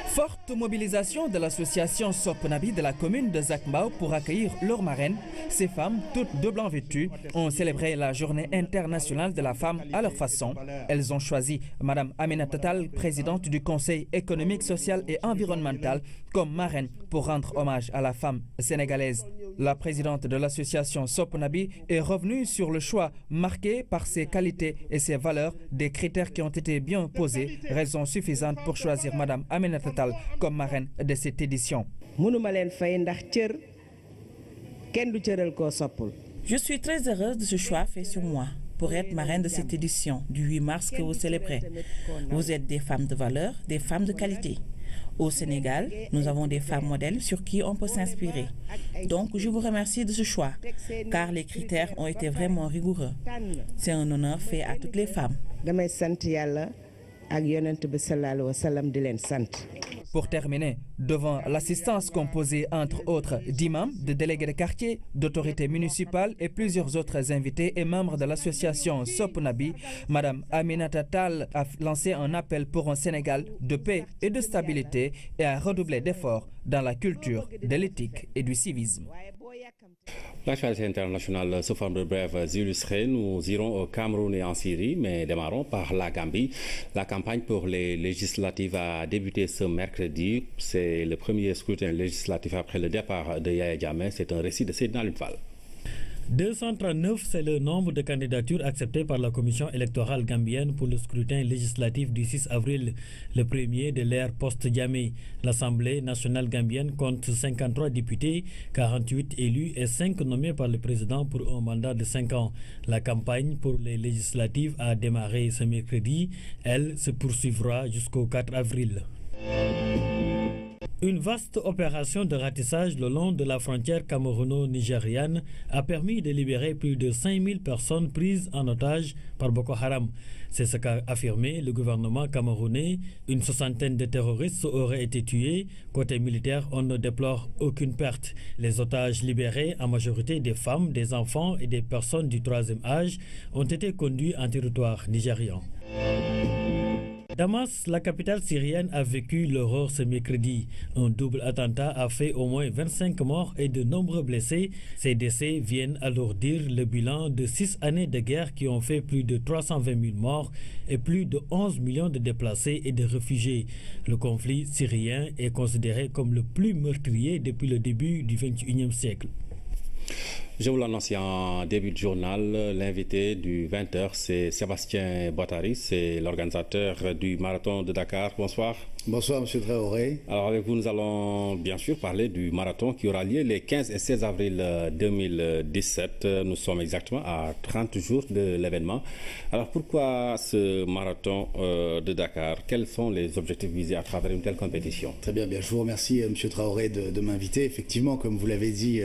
Forte mobilisation de l'association Sopnabi de la commune de Zac Mbao pour accueillir leur marraine. Ces femmes, toutes de blanc vêtues, ont célébré la journée internationale de la femme à leur façon. Elles ont choisi Mme Aminata Tall, présidente du Conseil économique, social et environnemental, comme marraine pour rendre hommage à la femme sénégalaise. La présidente de l'association Sopnabi est revenue sur le choix marqué par ses qualités et ses valeurs, des critères qui ont été bien posés, raison suffisante pour choisir Mme Aminata Tall comme marraine de cette édition. Je suis très heureuse de ce choix fait sur moi pour être marraine de cette édition du 8 mars que vous célébrez. Vous êtes des femmes de valeur, des femmes de qualité. Au Sénégal, nous avons des femmes modèles sur qui on peut s'inspirer. Donc, je vous remercie de ce choix, car les critères ont été vraiment rigoureux. C'est un honneur fait à toutes les femmes. Pour terminer, devant l'assistance composée entre autres d'imams, de délégués de quartier, d'autorités municipales et plusieurs autres invités et membres de l'association Sopnabi, Mme Aminata Tall a lancé un appel pour un Sénégal de paix et de stabilité et a redoublé d'efforts dans la culture de l'éthique et du civisme. L'actualité internationale sous forme de brèves illustrées. Nous irons au Cameroun et en Syrie, mais démarrons par la Gambie. La campagne pour les législatives a débuté ce mercredi. C'est le premier scrutin législatif après le départ de Yaya Jammeh. C'est un récit de Seydina Lutfal. 239, c'est le nombre de candidatures acceptées par la commission électorale gambienne pour le scrutin législatif du 6 avril, le premier de l'ère post-Jammeh. L'Assemblée nationale gambienne compte 53 députés, 48 élus et 5 nommés par le président pour un mandat de 5 ans. La campagne pour les législatives a démarré ce mercredi. Elle se poursuivra jusqu'au 4 avril. Une vaste opération de ratissage le long de la frontière camerouno-nigériane a permis de libérer plus de 5000 personnes prises en otage par Boko Haram. C'est ce qu'a affirmé le gouvernement camerounais. Une soixantaine de terroristes auraient été tués. Côté militaire, on ne déplore aucune perte. Les otages libérés, en majorité des femmes, des enfants et des personnes du 3e âge, ont été conduits en territoire nigérian. Damas, la capitale syrienne, a vécu l'horreur ce mercredi. Un double attentat a fait au moins 25 morts et de nombreux blessés. Ces décès viennent alourdir le bilan de 6 années de guerre qui ont fait plus de 320 000 morts et plus de 11 millions de déplacés et de réfugiés. Le conflit syrien est considéré comme le plus meurtrier depuis le début du XXIe siècle. Je vous l'annonce en début de journal, l'invité du 20h, c'est Sébastien Boitary, c'est l'organisateur du marathon de Dakar. Bonsoir. Bonsoir M. Traoré. Alors avec vous, nous allons bien sûr parler du marathon qui aura lieu les 15 et 16 avril 2017. Nous sommes exactement à 30 jours de l'événement. Alors pourquoi ce marathon de Dakar? Quels sont les objectifs visés à travers une telle compétition? Très bien, je vous remercie M. Traoré de m'inviter. Effectivement, comme vous l'avez dit,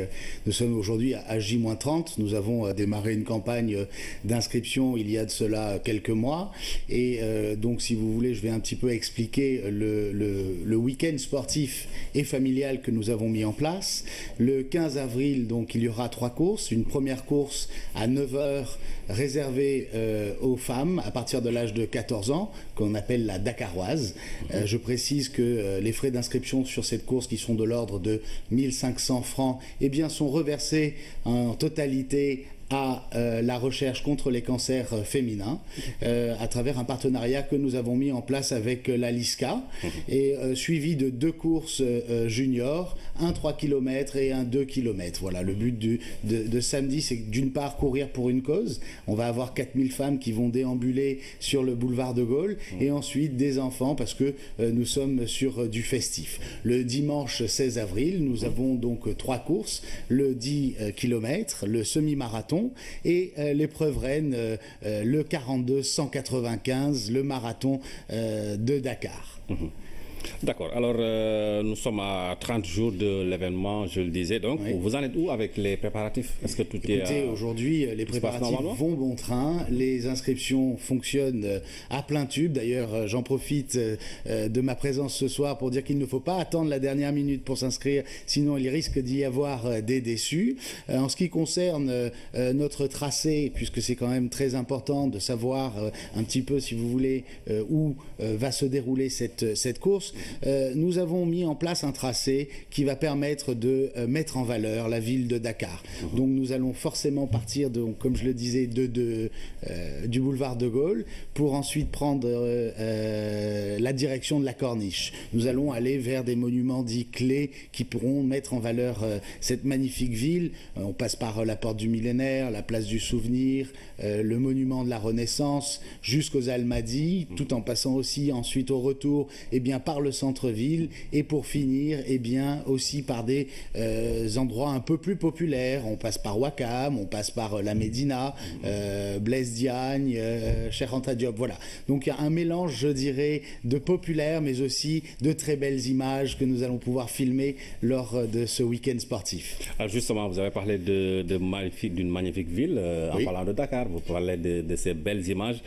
nous sommes aujourd'hui à la J-30. Nous avons démarré une campagne d'inscription il y a de cela quelques mois. Et donc, si vous voulez, je vais un petit peu expliquer le week-end sportif et familial que nous avons mis en place. Le 15 avril, donc, il y aura 3 courses. Une première course à 9h réservée aux femmes à partir de l'âge de 14 ans, qu'on appelle la Dakaroise. Je précise que les frais d'inscription sur cette course, qui sont de l'ordre de 1500 francs, eh bien, sont reversés en totalité à la recherche contre les cancers féminins à travers un partenariat que nous avons mis en place avec la LISCA et suivi de 2 courses juniors, un 3 km et un 2 km. Voilà, le but de samedi, c'est d'une part courir pour une cause. On va avoir 4000 femmes qui vont déambuler sur le boulevard de Gaulle et ensuite des enfants parce que nous sommes sur du festif. Le dimanche 16 avril, nous avons donc 3 courses, le 10 km, le semi-marathon et l'épreuve reine, le 42-195, le marathon de Dakar. D'accord. Alors, nous sommes à 30 jours de l'événement, je le disais. Donc, vous en êtes où avec les préparatifs? Est-ce que tout Écoutez, aujourd'hui, les préparatifs vont bon train. Les inscriptions fonctionnent à plein tube. D'ailleurs, j'en profite de ma présence ce soir pour dire qu'il ne faut pas attendre la dernière minute pour s'inscrire, sinon il risque d'y avoir des déçus. En ce qui concerne notre tracé, puisque c'est quand même très important de savoir un petit peu, si vous voulez, où va se dérouler cette course, nous avons mis en place un tracé qui va permettre de mettre en valeur la ville de Dakar. Donc nous allons forcément partir, comme je le disais, du boulevard de Gaulle pour ensuite prendre la direction de la Corniche. Nous allons aller vers des monuments dits clés qui pourront mettre en valeur cette magnifique ville. On passe par la porte du millénaire, la place du souvenir, le monument de la Renaissance, jusqu'aux Almadies, tout en passant aussi ensuite au retour par le centre-ville et pour finir aussi par des endroits un peu plus populaires. On passe par Ouakam, on passe par la Médina, Blaise Diagne, Cheikh Anta Diop, voilà. Donc il y a un mélange, je dirais, de populaire mais aussi de très belles images que nous allons pouvoir filmer lors de ce week-end sportif. Alors justement, vous avez parlé d'une magnifique ville, en parlant de Dakar, vous parlez de ces belles images.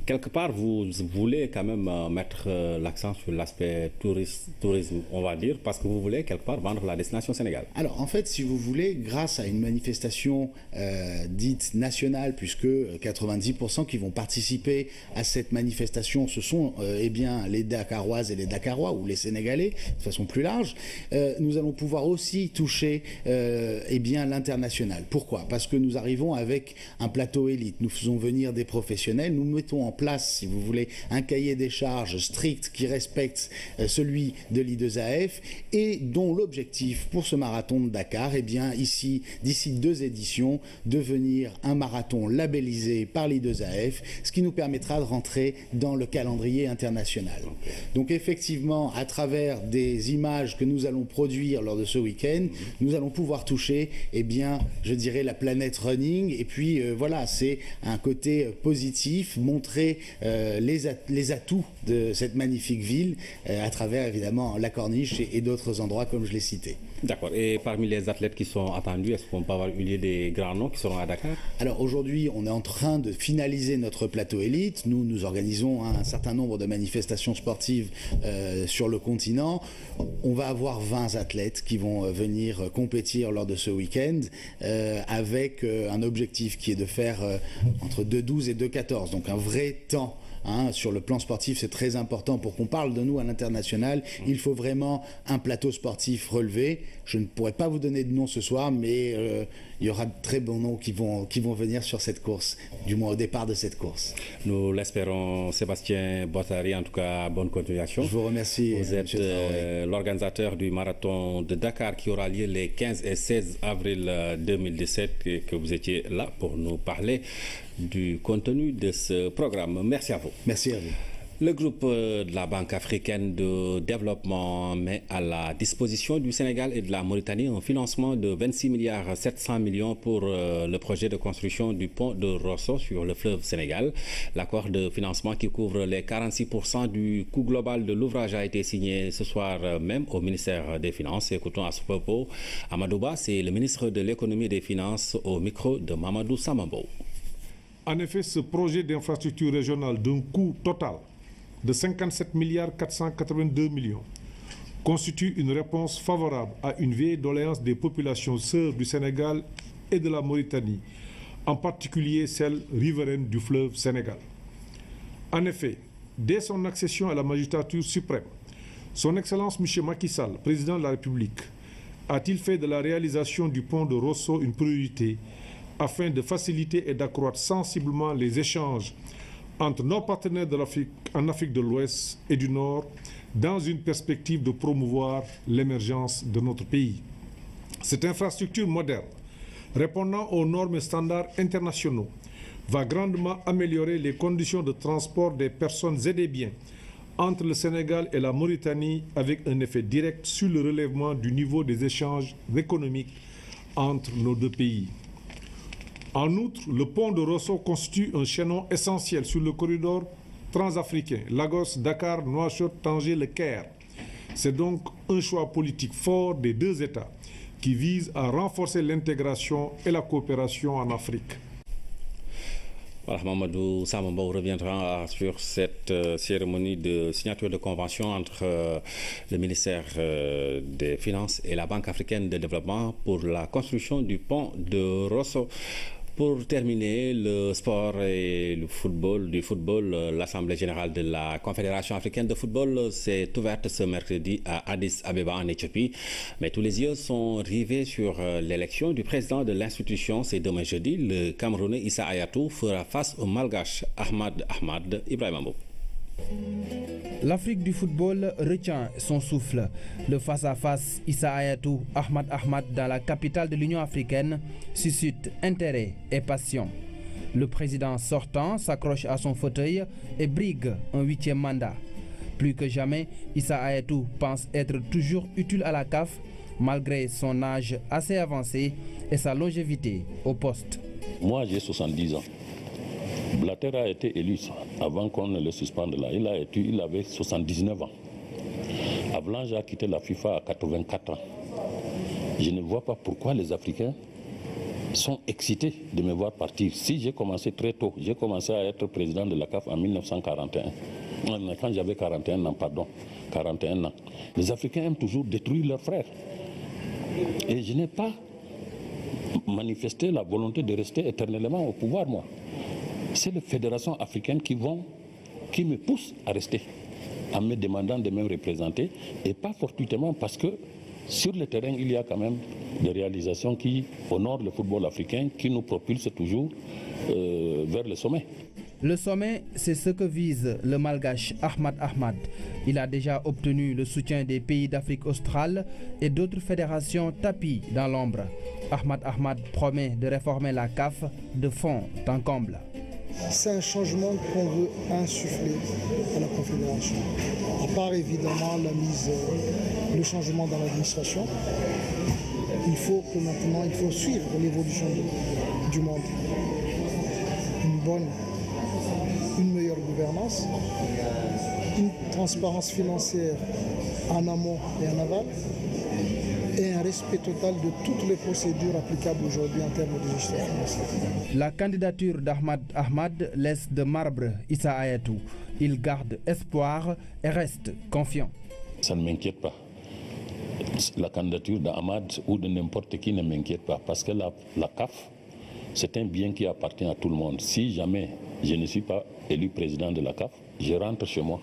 Quelque part, vous voulez quand même mettre l'accent sur l'aspect tourisme, on va dire, parce que vous voulez quelque part vendre la destination Sénégal. Alors en fait, si vous voulez, grâce à une manifestation dite nationale, puisque 90% qui vont participer à cette manifestation, ce sont les Dakaroises et les Dakarois, ou les Sénégalais, de façon plus large, nous allons pouvoir aussi toucher l'international. Pourquoi? Parce que nous arrivons avec un plateau élite. Nous faisons venir des professionnels, nous mettons en place, si vous voulez, un cahier des charges strict qui respecte celui de l'I2AF et dont l'objectif pour ce marathon de Dakar ici, d'ici 2 éditions, devenir un marathon labellisé par l'I2AF, ce qui nous permettra de rentrer dans le calendrier international. Donc effectivement, à travers des images que nous allons produire lors de ce week-end, nous allons pouvoir toucher, je dirais, la planète running. Et puis voilà, c'est un côté positif, montrer les atouts de cette magnifique ville à travers évidemment la Corniche et d'autres endroits comme je l'ai cité. D'accord. Et parmi les athlètes qui sont attendus, est-ce qu'on peut avoir une idée des grands noms qui seront à Dakar? Alors aujourd'hui, on est en train de finaliser notre plateau élite. Nous organisons un certain nombre de manifestations sportives sur le continent. On va avoir 20 athlètes qui vont venir compétir lors de ce week-end avec un objectif qui est de faire entre 2,12 et 2,14, donc un vrai temps. Sur le plan sportif, c'est très important pour qu'on parle de nous à l'international. Il faut vraiment un plateau sportif relevé. Je ne pourrais pas vous donner de nom ce soir, mais il y aura de très bons noms qui vont venir sur cette course, du moins au départ de cette course. Nous l'espérons. Sébastien Bottari, en tout cas, bonne continuation. Je vous remercie. Vous êtes l'organisateur du marathon de Dakar qui aura lieu les 15 et 16 avril 2017 et que vous étiez là pour nous parler du contenu de ce programme. Merci à vous. Merci à vous. Le groupe de la Banque africaine de développement met à la disposition du Sénégal et de la Mauritanie un financement de 26 milliards 700 millions pour le projet de construction du pont de Rosso sur le fleuve Sénégal. L'accord de financement qui couvre les 46% du coût global de l'ouvrage a été signé ce soir même au ministère des Finances. Écoutons à ce propos Amadouba, c'est le ministre de l'économie et des Finances au micro de Mamadou Samambo. En effet, ce projet d'infrastructure régionale d'un coût total de 57 milliards 482 millions constitue une réponse favorable à une vieille doléance des populations sœurs du Sénégal et de la Mauritanie, en particulier celles riveraines du fleuve Sénégal. En effet, dès son accession à la magistrature suprême, son Excellence M. Macky Sall, président de la République, a-t-il fait de la réalisation du pont de Rosso une priorité afin de faciliter et d'accroître sensiblement les échanges entre nos partenaires de l'Afrique, en Afrique de l'Ouest et du Nord, dans une perspective de promouvoir l'émergence de notre pays. Cette infrastructure moderne, répondant aux normes et standards internationaux, va grandement améliorer les conditions de transport des personnes et des biens entre le Sénégal et la Mauritanie, avec un effet direct sur le relèvement du niveau des échanges économiques entre nos deux pays. En outre, le pont de Rosso constitue un chaînon essentiel sur le corridor transafricain, Lagos, Dakar, Nouakchott, Tanger, Le Caire. C'est donc un choix politique fort des deux États qui vise à renforcer l'intégration et la coopération en Afrique. Voilà, Mamadou Samambo reviendra sur cette cérémonie de signature de convention entre le ministère des Finances et la Banque africaine de développement pour la construction du pont de Rosso. Pour terminer, le sport et le football, l'Assemblée générale de la Confédération africaine de football s'est ouverte ce mercredi à Addis Abeba en Éthiopie. Mais tous les yeux sont rivés sur l'élection du président de l'institution. C'est demain jeudi. Le Camerounais Issa Hayatou fera face au Malgache Ahmad Ibrahima Mboup. L'Afrique du football retient son souffle. Le face-à-face Issa Hayatou Ahmad dans la capitale de l'Union africaine suscite intérêt et passion. Le président sortant s'accroche à son fauteuil et brigue un 8e mandat. Plus que jamais, Issa Hayatou pense être toujours utile à la CAF malgré son âge assez avancé et sa longévité au poste. Moi j'ai 70 ans. Blatter a été élu avant qu'on ne le suspende là. Il avait 79 ans. Avalanche a quitté la FIFA à 84 ans. Je ne vois pas pourquoi les Africains sont excités de me voir partir. Si j'ai commencé très tôt, j'ai commencé à être président de la CAF en 1941. Quand j'avais 41 ans. Les Africains aiment toujours détruire leurs frères. Et je n'ai pas manifesté la volonté de rester éternellement au pouvoir, moi. C'est les fédérations africaines qui me poussent à rester, en me demandant de me représenter, et pas fortuitement parce que sur le terrain, il y a quand même des réalisations qui honorent le football africain, qui nous propulsent toujours vers le sommet. Le sommet, c'est ce que vise le Malgache Ahmad. Il a déjà obtenu le soutien des pays d'Afrique australe et d'autres fédérations tapis dans l'ombre. Ahmad promet de réformer la CAF de fond en comble. C'est un changement qu'on veut insuffler à la Confédération. À part évidemment le changement dans l'administration, il faut suivre l'évolution du monde. Une meilleure gouvernance, une transparence financière en amont et en aval, et un respect total de toutes les procédures applicables aujourd'hui en termes de gestion financière. La candidature d'Ahmad laisse de marbre Issa Hayatou. Il garde espoir et reste confiant. Ça ne m'inquiète pas. La candidature d'Ahmad ou de n'importe qui ne m'inquiète pas parce que la CAF, c'est un bien qui appartient à tout le monde. Si jamais je ne suis pas élu président de la CAF, je rentre chez moi.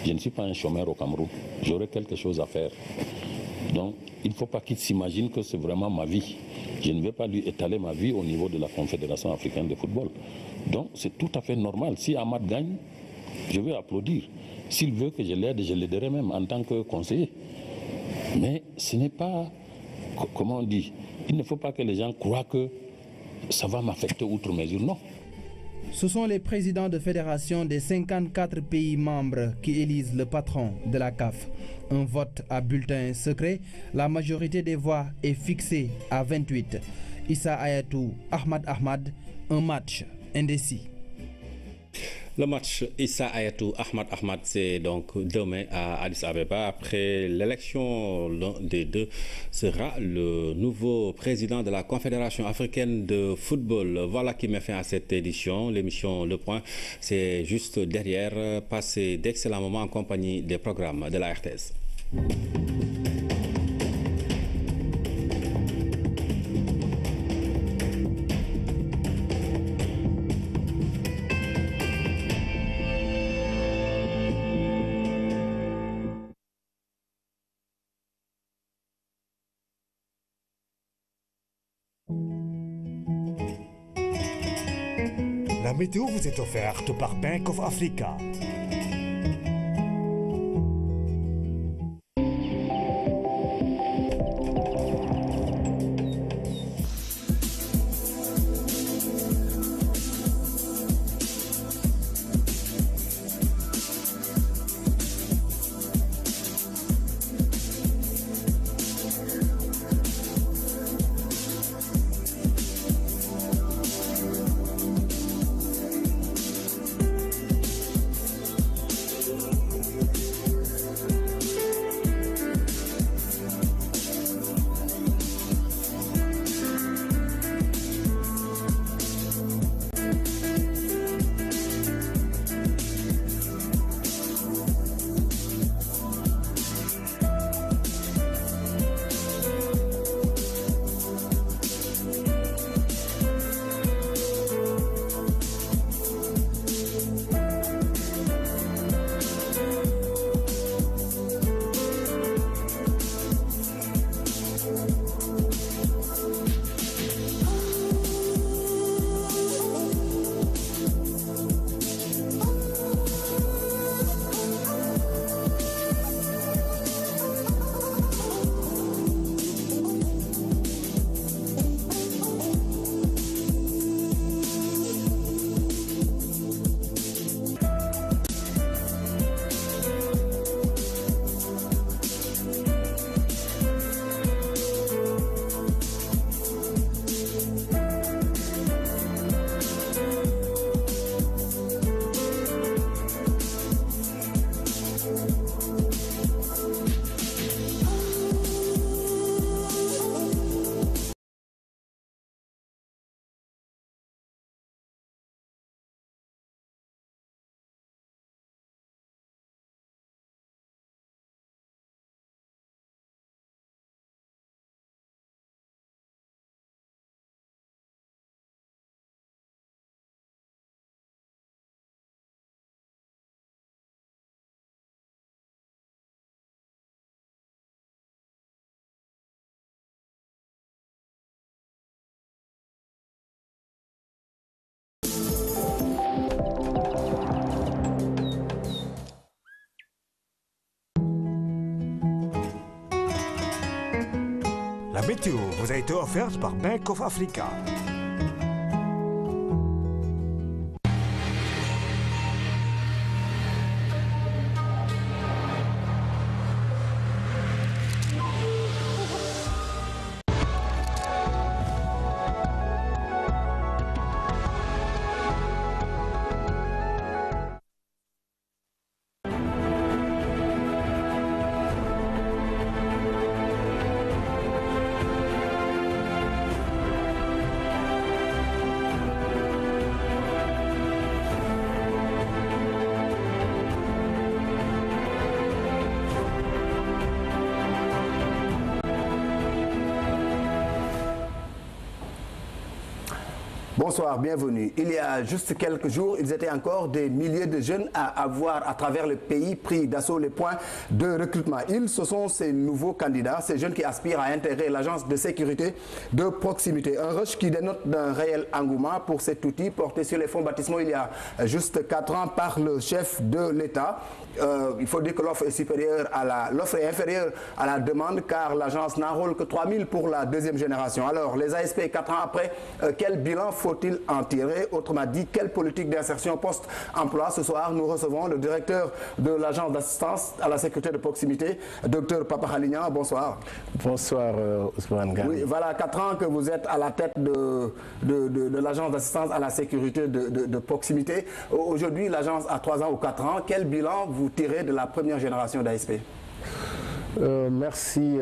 Je ne suis pas un chômeur au Cameroun. J'aurai quelque chose à faire. Donc, il ne faut pas qu'il s'imagine que c'est vraiment ma vie. Je ne vais pas lui étaler ma vie au niveau de la Confédération africaine de football. Donc, c'est tout à fait normal. Si Ahmad gagne, je vais applaudir. S'il veut que je l'aide, je l'aiderai même en tant que conseiller. Mais ce n'est pas, comment on dit, il ne faut pas que les gens croient que ça va m'affecter outre mesure, non. Ce sont les présidents de fédération des 54 pays membres qui élisent le patron de la CAF. Un vote à bulletin secret, la majorité des voix est fixée à 28. Issa Hayatou, Ahmad, un match indécis. Le match Issa Hayatou Ahmad, c'est donc demain à Addis Abeba. Après l'élection, l'un des deux sera le nouveau président de la Confédération africaine de football. Voilà qui met fin à cette édition. L'émission Le Point, c'est juste derrière. Passez d'excellents moments en compagnie des programmes de la RTS. La météo vous est offerte par Bank of Africa. La météo vous a été offerte par Bank of Africa. Bonsoir, bienvenue. Il y a juste quelques jours, ils étaient encore des milliers de jeunes à avoir à travers le pays pris d'assaut les points de recrutement. Ce sont ces nouveaux candidats, ces jeunes qui aspirent à intégrer l'agence de sécurité de proximité. Un rush qui dénote d'un réel engouement pour cet outil porté sur les fonds baptismaux il y a juste 4 ans par le chef de l'État. Il faut dire que l'offre est inférieure à la demande car l'agence n'enrôle que 3000 pour la deuxième génération. Alors, les ASP 4 ans après, quel bilan faut faut-il en tirer? Autrement dit, quelle politique d'insertion post-emploi? Ce soir, nous recevons le directeur de l'agence d'assistance à la sécurité de proximité, Dr Papa Khalignan. Bonsoir. Bonsoir Ousmane Gari. Oui, voilà 4 ans que vous êtes à la tête de l'agence d'assistance à la sécurité de proximité. Aujourd'hui, l'agence a 3 ans ou 4 ans. Quel bilan vous tirez de la première génération d'ASP? Merci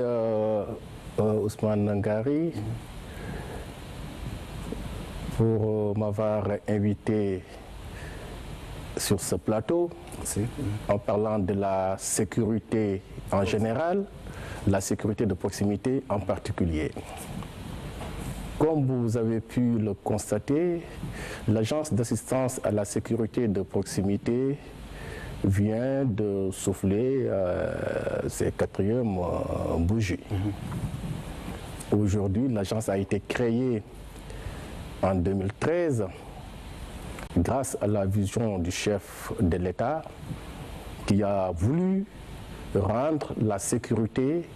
Ousmane Gari pour m'avoir invité sur ce plateau. Merci. En parlant de la sécurité en général, la sécurité de proximité en particulier. Comme vous avez pu le constater, l'agence d'assistance à la sécurité de proximité vient de souffler ses 4e bougies. Aujourd'hui, l'agence a été créée en 2013 grâce à la vision du chef de l'État qui a voulu rendre la sécurité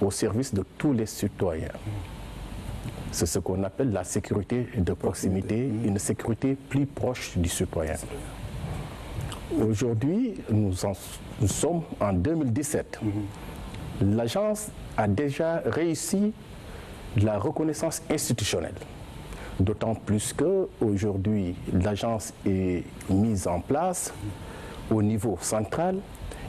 au service de tous les citoyens. C'est ce qu'on appelle la sécurité de proximité, une sécurité plus proche du citoyen. Aujourd'hui, nous sommes en 2017. L'agence a déjà réussi la reconnaissance institutionnelle. D'autant plus qu'aujourd'hui, l'agence est mise en place au niveau central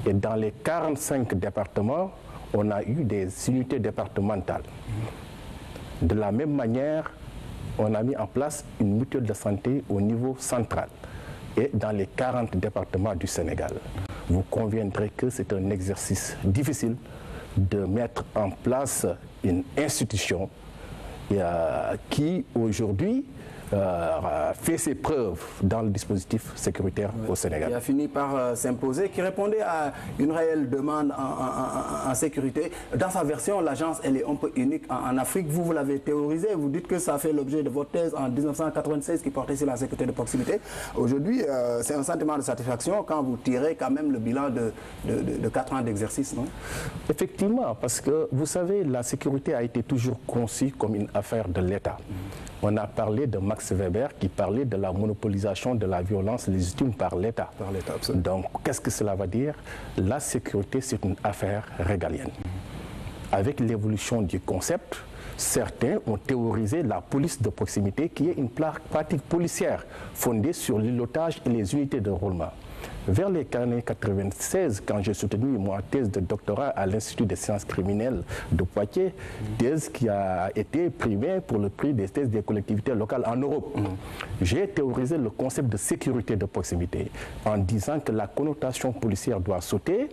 et dans les 45 départements, on a eu des unités départementales. De la même manière, on a mis en place une mutuelle de santé au niveau central et dans les 40 départements du Sénégal. Vous conviendrez que c'est un exercice difficile de mettre en place une institution qui aujourd'hui fait ses preuves dans le dispositif sécuritaire au Sénégal. Qui a fini par s'imposer, qui répondait à une réelle demande en sécurité. Dans sa version, l'agence, elle est un peu unique en Afrique. Vous l'avez théorisé, vous dites que ça a fait l'objet de votre thèse en 1996 qui portait sur la sécurité de proximité. Aujourd'hui, c'est un sentiment de satisfaction quand vous tirez quand même le bilan de 4 ans d'exercice, non? Effectivement, parce que vous savez, la sécurité a été toujours conçue comme une affaire de l'État. On a parlé de Max Weber qui parlait de la monopolisation de la violence légitime par l'État. Donc, qu'est-ce que cela veut dire? La sécurité, c'est une affaire régalienne. Avec l'évolution du concept, certains ont théorisé la police de proximité qui est une pratique policière fondée sur l'îlotage et les unités de roulement. Vers les années 96, quand j'ai soutenu ma thèse de doctorat à l'Institut des sciences criminelles de Poitiers, thèse qui a été primée pour le prix des thèses des collectivités locales en Europe, j'ai théorisé le concept de sécurité de proximité en disant que la connotation policière doit sauter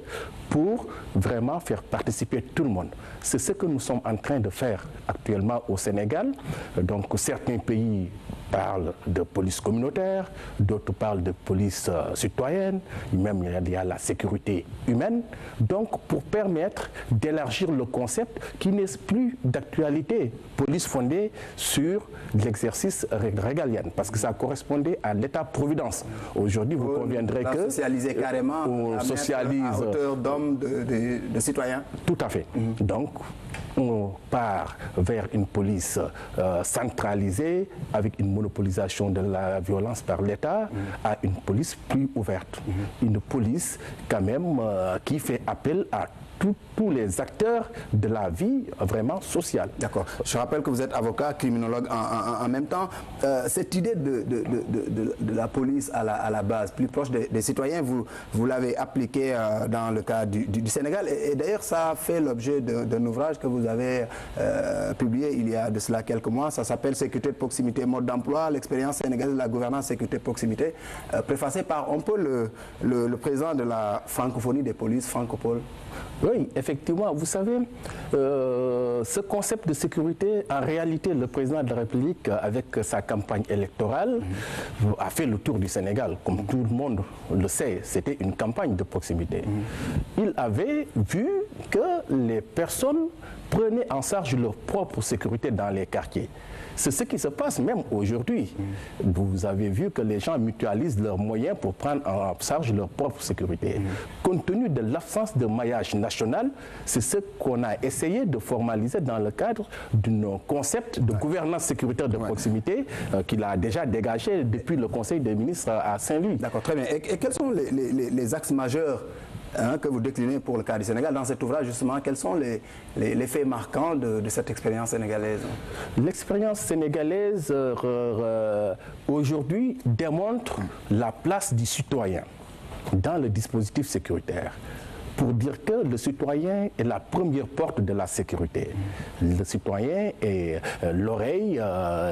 pour vraiment faire participer tout le monde. C'est ce que nous sommes en train de faire actuellement au Sénégal. Donc certains pays parlent de police communautaire, d'autres parlent de police citoyenne, même il y a la sécurité humaine. Donc pour permettre d'élargir le concept qui n'est plus d'actualité, police fondée sur l'exercice régalien, parce que ça correspondait à l'État-providence. Aujourd'hui, vous conviendrez que socialiser carrément, on socialise à hauteur d'hommes, de citoyens. Tout à fait. Donc on part vers une police centralisée avec une monopolisation de la violence par l'État à une police plus ouverte. Une police quand même qui fait appel à tous les acteurs de la vie vraiment sociale. D'accord. Je rappelle que vous êtes avocat, criminologue en même temps. Cette idée de la police à la base, plus proche des citoyens, vous l'avez appliquée dans le cas du Sénégal. Et d'ailleurs, ça a fait l'objet d'un ouvrage que vous avez publié il y a de cela quelques mois. Ça s'appelle Sécurité de proximité, mode d'emploi, l'expérience sénégalaise de la gouvernance sécurité de proximité, préfacé par un peu le président de la francophonie des polices, Francopole. Oui, effectivement. Vous savez, ce concept de sécurité, en réalité, le président de la République, avec sa campagne électorale, a fait le tour du Sénégal. Comme tout le monde le sait, c'était une campagne de proximité. Il avait vu que les personnes prenaient en charge leur propre sécurité dans les quartiers. C'est ce qui se passe même aujourd'hui. Vous avez vu que les gens mutualisent leurs moyens pour prendre en charge leur propre sécurité. Compte tenu de l'absence de maillage national, c'est ce qu'on a essayé de formaliser dans le cadre d'un concept de gouvernance sécuritaire de proximité qu'il a déjà dégagé depuis le Conseil des ministres à Saint-Louis. D'accord, très bien. Et quels sont les axes majeurs que vous déclinez pour le cas du Sénégal? Dans cet ouvrage, justement, quels sont les faits marquants de cette expérience sénégalaise? L'expérience sénégalaise, aujourd'hui, démontre la place du citoyen dans le dispositif sécuritaire. Pour dire que le citoyen est la première porte de la sécurité. Le citoyen est l'oreille,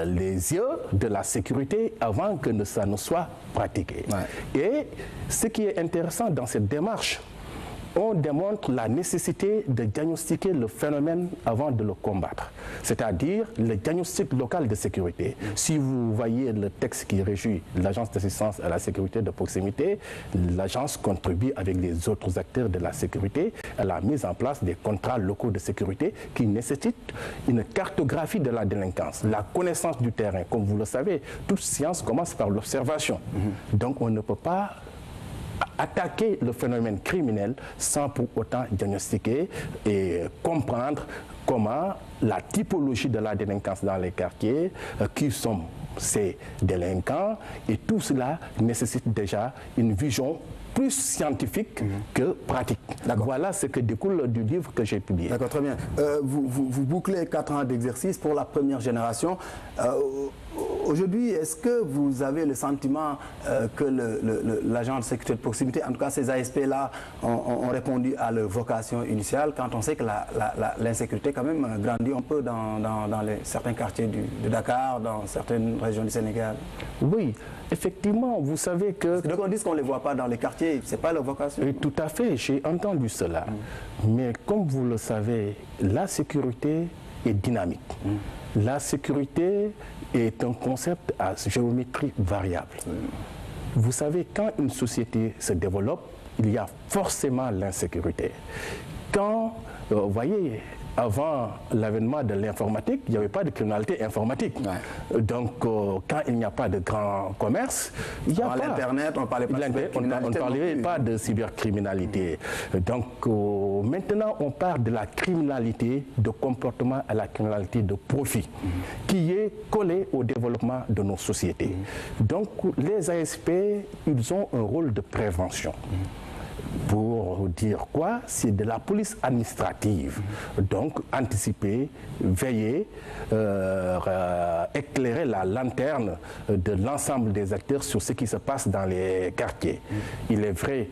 les yeux de la sécurité avant que ça ne soit pratiqué. Et ce qui est intéressant dans cette démarche, on démontre la nécessité de diagnostiquer le phénomène avant de le combattre, c'est-à-dire le diagnostic local de sécurité. Si vous voyez le texte qui régit l'Agence d'assistance à la sécurité de proximité, l'agence contribue avec les autres acteurs de la sécurité à la mise en place des contrats locaux de sécurité qui nécessitent une cartographie de la délinquance, la connaissance du terrain. Comme vous le savez, toute science commence par l'observation. Donc on ne peut pas attaquer le phénomène criminel sans pour autant diagnostiquer et comprendre comment la typologie de la délinquance dans les quartiers, qui sont ces délinquants, et tout cela nécessite déjà une vision plus scientifique que pratique. Voilà ce que découle du livre que j'ai publié. D'accord, très bien. Vous bouclez 4 ans d'exercice pour la première génération. Aujourd'hui, est-ce que vous avez le sentiment que l'agent de sécurité de proximité, en tout cas ces ASP-là, ont répondu à leur vocation initiale, quand on sait que l'insécurité quand même grandit un peu dans certains quartiers de Dakar, dans certaines régions du Sénégal? Oui, effectivement, vous savez que... Donc on dit qu'on ne les voit pas dans les quartiers, ce n'est pas leur vocation. Et tout à fait, j'ai entendu cela. Mais comme vous le savez, la sécurité est dynamique. La sécurité est un concept à géométrie variable. Vous savez, quand une société se développe, il y a forcément l'insécurité. Quand, vous voyez, avant l'avènement de l'informatique, il n'y avait pas de criminalité informatique. Donc, quand il n'y a pas de grand commerce, il n'y a pas... l'Internet, on ne parlait pas de cybercriminalité. On ne parlait pas de cybercriminalité. Donc, maintenant, on parle de la criminalité de comportement à la criminalité de profit, qui est collée au développement de nos sociétés. Donc, les ASP, ils ont un rôle de prévention. Pour dire quoi? C'est de la police administrative. Donc, anticiper, veiller, éclairer la lanterne de l'ensemble des acteurs sur ce qui se passe dans les quartiers. Il est vrai,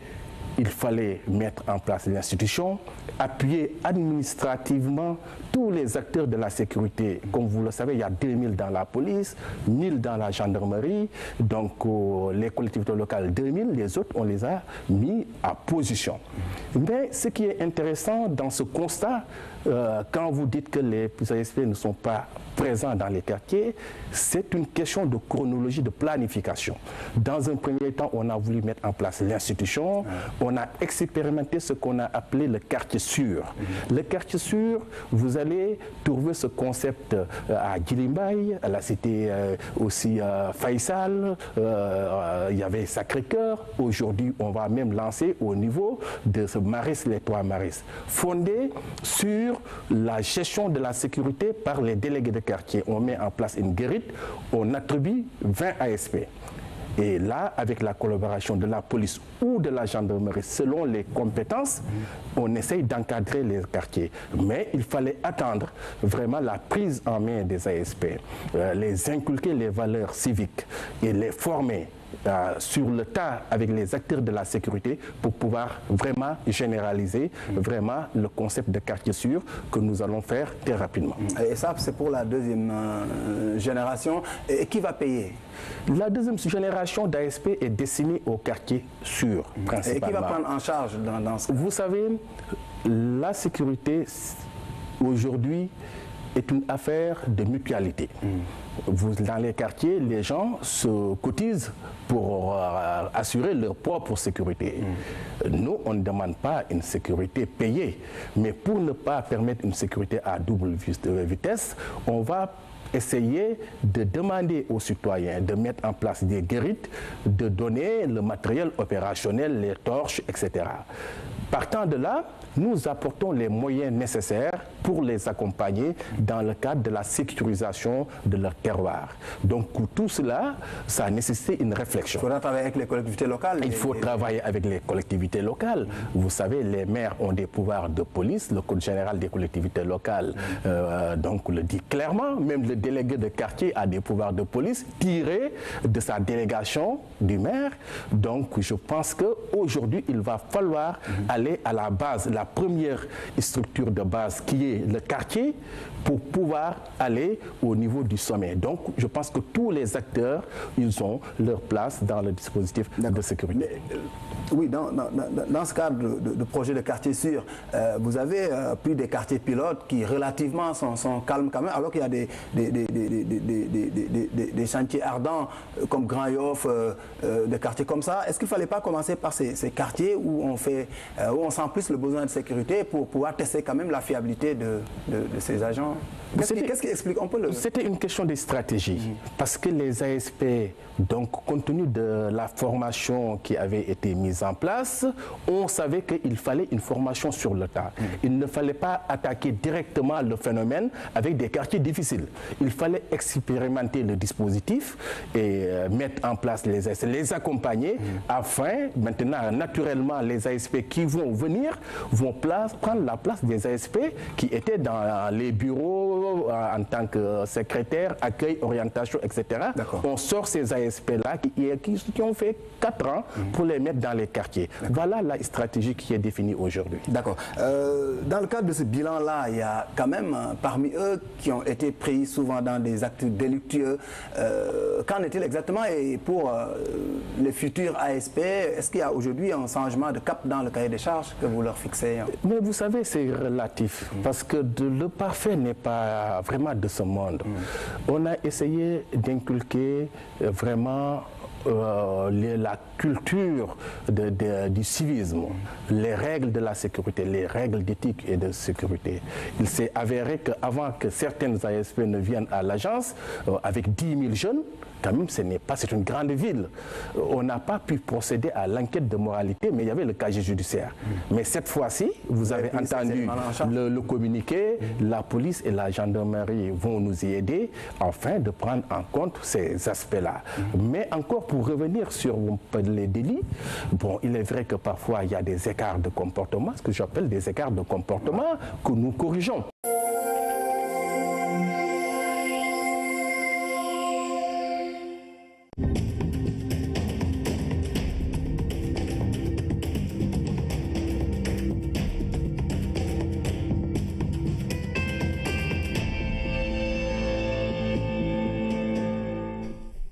il fallait mettre en place l'institution, appuyer administrativement tous les acteurs de la sécurité. Comme vous le savez, il y a 2000 dans la police, 1000 dans la gendarmerie, donc les collectivités locales 2000, les autres on les a mis à position. Mais ce qui est intéressant dans ce constat, quand vous dites que les ASP ne sont pas présents dans les quartiers, c'est une question de chronologie, de planification. Dans un premier temps, on a voulu mettre en place l'institution, on a expérimenté ce qu'on a appelé le quartier sûr. Le quartier sûr, vous allez trouver ce concept à Djilimbaye, à la cité aussi Faïsal, il y avait Sacré-Cœur. Aujourd'hui, on va même lancer au niveau de ce Maris, les 3 Maris, fondé sur la gestion de la sécurité par les délégués de quartier. On met en place une guérite, on attribue 20 ASP. Et là, avec la collaboration de la police ou de la gendarmerie, selon les compétences, on essaye d'encadrer les quartiers. Mais il fallait attendre vraiment la prise en main des ASP, les inculquer les valeurs civiques et les former sur le tas avec les acteurs de la sécurité pour pouvoir vraiment généraliser vraiment le concept de quartier sûr que nous allons faire très rapidement. Et ça, c'est pour la deuxième génération. Et qui va payer? La deuxième génération d'ASP est destinée au quartier sûr, principalement. Et qui va prendre en charge dans ce cas? Vous savez, la sécurité aujourd'hui est une affaire de mutualité. Dans les quartiers, les gens se cotisent pour assurer leur propre sécurité. Nous, on ne demande pas une sécurité payée, mais pour ne pas permettre une sécurité à double vitesse, on va essayer de demander aux citoyens de mettre en place des guérites, de donner le matériel opérationnel, les torches, etc. Partant de là, nous apportons les moyens nécessaires pour les accompagner dans le cadre de la sécurisation de leur terroir. Donc tout cela, ça a nécessité une réflexion. Il faudra travailler avec les collectivités locales. Il faut travailler avec les collectivités locales. Vous savez, les maires ont des pouvoirs de police. Le Code général des collectivités locales donc le dit clairement. Même le délégué de quartier a des pouvoirs de police tirés de sa délégation du maire. Donc je pense qu'aujourd'hui, il va falloir aller à la base, la première structure de base qui est le quartier, pour pouvoir aller au niveau du sommet. Donc je pense que tous les acteurs, ils ont leur place dans le dispositif de sécurité. Mais, oui, dans ce cadre de projet de quartier sûr, vous avez pris des quartiers pilotes qui relativement sont calmes quand même, alors qu'il y a des chantiers ardents comme Grand Yoff, des quartiers comme ça. Est-ce qu'il ne fallait pas commencer par ces quartiers où on sent plus le besoin de sécurité pour pouvoir tester quand même la fiabilité de ces agents? Qu'est-ce qui explique? C'était une question de stratégie, parce que les ASP, donc compte tenu de la formation qui avait été mise en place, on savait qu'il fallait une formation sur le tas. Il ne fallait pas attaquer directement le phénomène avec des quartiers difficiles. Il fallait expérimenter le dispositif et mettre en place les ASP, les accompagner, afin, maintenant, naturellement, les ASP qui vont venir vont prendre la place des ASP qui étaient dans les bureaux en tant que secrétaire, accueil, orientation, etc. On sort ces ASP-là qui ont fait 4 ans pour les mettre dans les quartiers. Voilà la stratégie qui est définie aujourd'hui. D'accord. Dans le cadre de ce bilan-là, il y a quand même parmi eux qui ont été pris souvent dans des actes délictueux. Qu'en est-il exactement? Et pour les futurs ASP, est-ce qu'il y a aujourd'hui un changement de cap dans le cahier des charges que vous leur fixez? Mais vous savez, c'est relatif, parce que le parfait n'est pas vraiment de ce monde. On a essayé d'inculquer vraiment la culture du civisme, les règles de la sécurité, les règles d'éthique et de sécurité. Il s'est avéré qu'avant que certaines ASP ne viennent à l'agence, avec 10 000 jeunes, quand même, c'est une grande ville. On n'a pas pu procéder à l'enquête de moralité, mais il y avait le casier judiciaire. Mais cette fois-ci, vous avez entendu le communiqué, la police et la gendarmerie vont nous y aider afin de prendre en compte ces aspects-là. Mais encore pour revenir sur les délits, bon, il est vrai que parfois il y a des écarts de comportement, ce que j'appelle des écarts de comportement que nous corrigeons.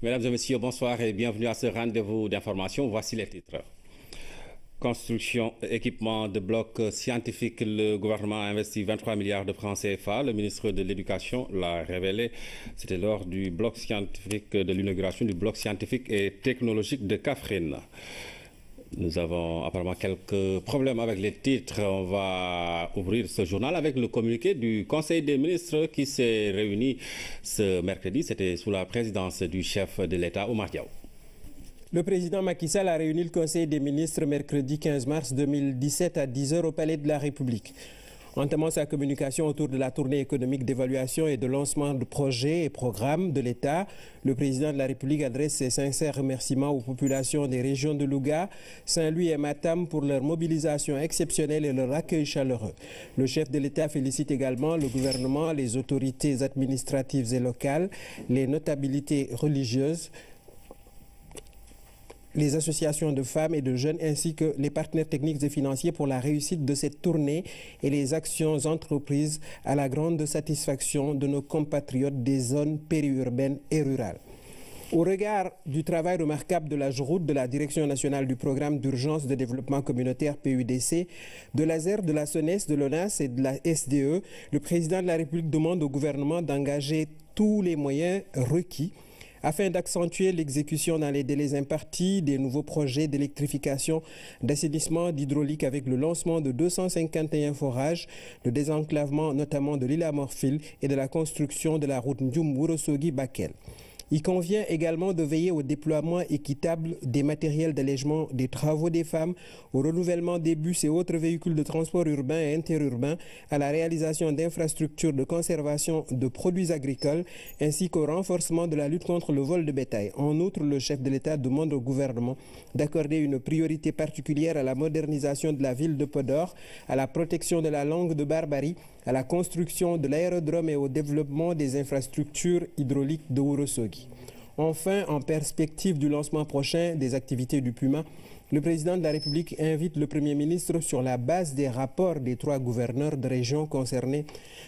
Mesdames et messieurs, bonsoir et bienvenue à ce rendez-vous d'information. Voici les titres. Construction, équipement de blocs scientifiques, le gouvernement a investi 23 milliards de francs CFA. Le ministre de l'Éducation l'a révélé. C'était lors du bloc scientifique, de l'inauguration du bloc scientifique et technologique de Kaffrine. Nous avons apparemment quelques problèmes avec les titres. On va ouvrir ce journal avec le communiqué du Conseil des ministres qui s'est réuni ce mercredi. C'était sous la présidence du chef de l'État, Oumar Diaw. Le président Macky Sall a réuni le Conseil des ministres mercredi 15 mars 2017 à 10 h au Palais de la République. Entamant sa communication autour de la tournée économique d'évaluation et de lancement de projets et programmes de l'État, le président de la République adresse ses sincères remerciements aux populations des régions de Louga, Saint-Louis et Matam pour leur mobilisation exceptionnelle et leur accueil chaleureux. Le chef de l'État félicite également le gouvernement, les autorités administratives et locales, les notabilités religieuses, les associations de femmes et de jeunes ainsi que les partenaires techniques et financiers pour la réussite de cette tournée et les actions entreprises à la grande satisfaction de nos compatriotes des zones périurbaines et rurales. Au regard du travail remarquable de la JROUT, de la Direction nationale du programme d'urgence de développement communautaire PUDC, de l'ASER, de la SONES, de l'ONAS et de la SDE, le président de la République demande au gouvernement d'engager tous les moyens requis afin d'accentuer l'exécution dans les délais impartis des nouveaux projets d'électrification, d'assainissement, d'hydraulique avec le lancement de 251 forages, le désenclavement notamment de l'île à Morphil et de la construction de la route Ndioum-Wurosogi-Bakel. Il convient également de veiller au déploiement équitable des matériels d'allègement des travaux des femmes, au renouvellement des bus et autres véhicules de transport urbain et interurbain, à la réalisation d'infrastructures de conservation de produits agricoles, ainsi qu'au renforcement de la lutte contre le vol de bétail. En outre, le chef de l'État demande au gouvernement d'accorder une priorité particulière à la modernisation de la ville de Podor, à la protection de la langue de Barbarie, à la construction de l'aérodrome et au développement des infrastructures hydrauliques de Ourossogui. Enfin, en perspective du lancement prochain des activités du Puma, le président de la République invite le Premier ministre, sur la base des rapports des 3 gouverneurs de régions concernés,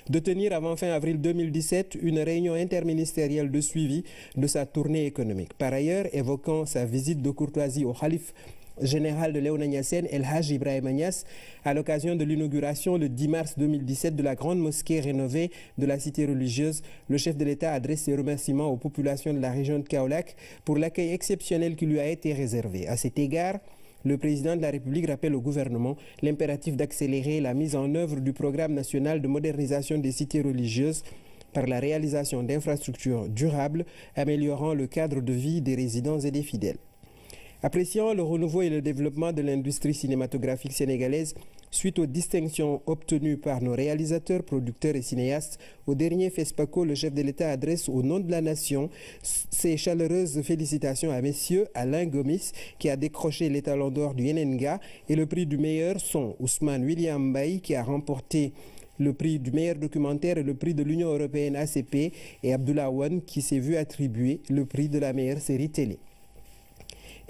de tenir avant fin avril 2017 une réunion interministérielle de suivi de sa tournée économique. Par ailleurs, évoquant sa visite de courtoisie au Khalif général de Léona Niassène, El Haj Ibrahima Niass, à l'occasion de l'inauguration le 10 mars 2017 de la grande mosquée rénovée de la cité religieuse, le chef de l'État adresse ses remerciements aux populations de la région de Kaolack pour l'accueil exceptionnel qui lui a été réservé. À cet égard, le président de la République rappelle au gouvernement l'impératif d'accélérer la mise en œuvre du programme national de modernisation des cités religieuses par la réalisation d'infrastructures durables, améliorant le cadre de vie des résidents et des fidèles. Appréciant le renouveau et le développement de l'industrie cinématographique sénégalaise, suite aux distinctions obtenues par nos réalisateurs, producteurs et cinéastes, au dernier FESPACO, le chef de l'État adresse au nom de la nation ses chaleureuses félicitations à messieurs Alain Gomis, qui a décroché l'étalon d'or du Yenenga, et le prix du meilleur son, Ousmane William Mbaye, qui a remporté le prix du meilleur documentaire et le prix de l'Union européenne ACP, et Abdullah Wan, qui s'est vu attribuer le prix de la meilleure série télé.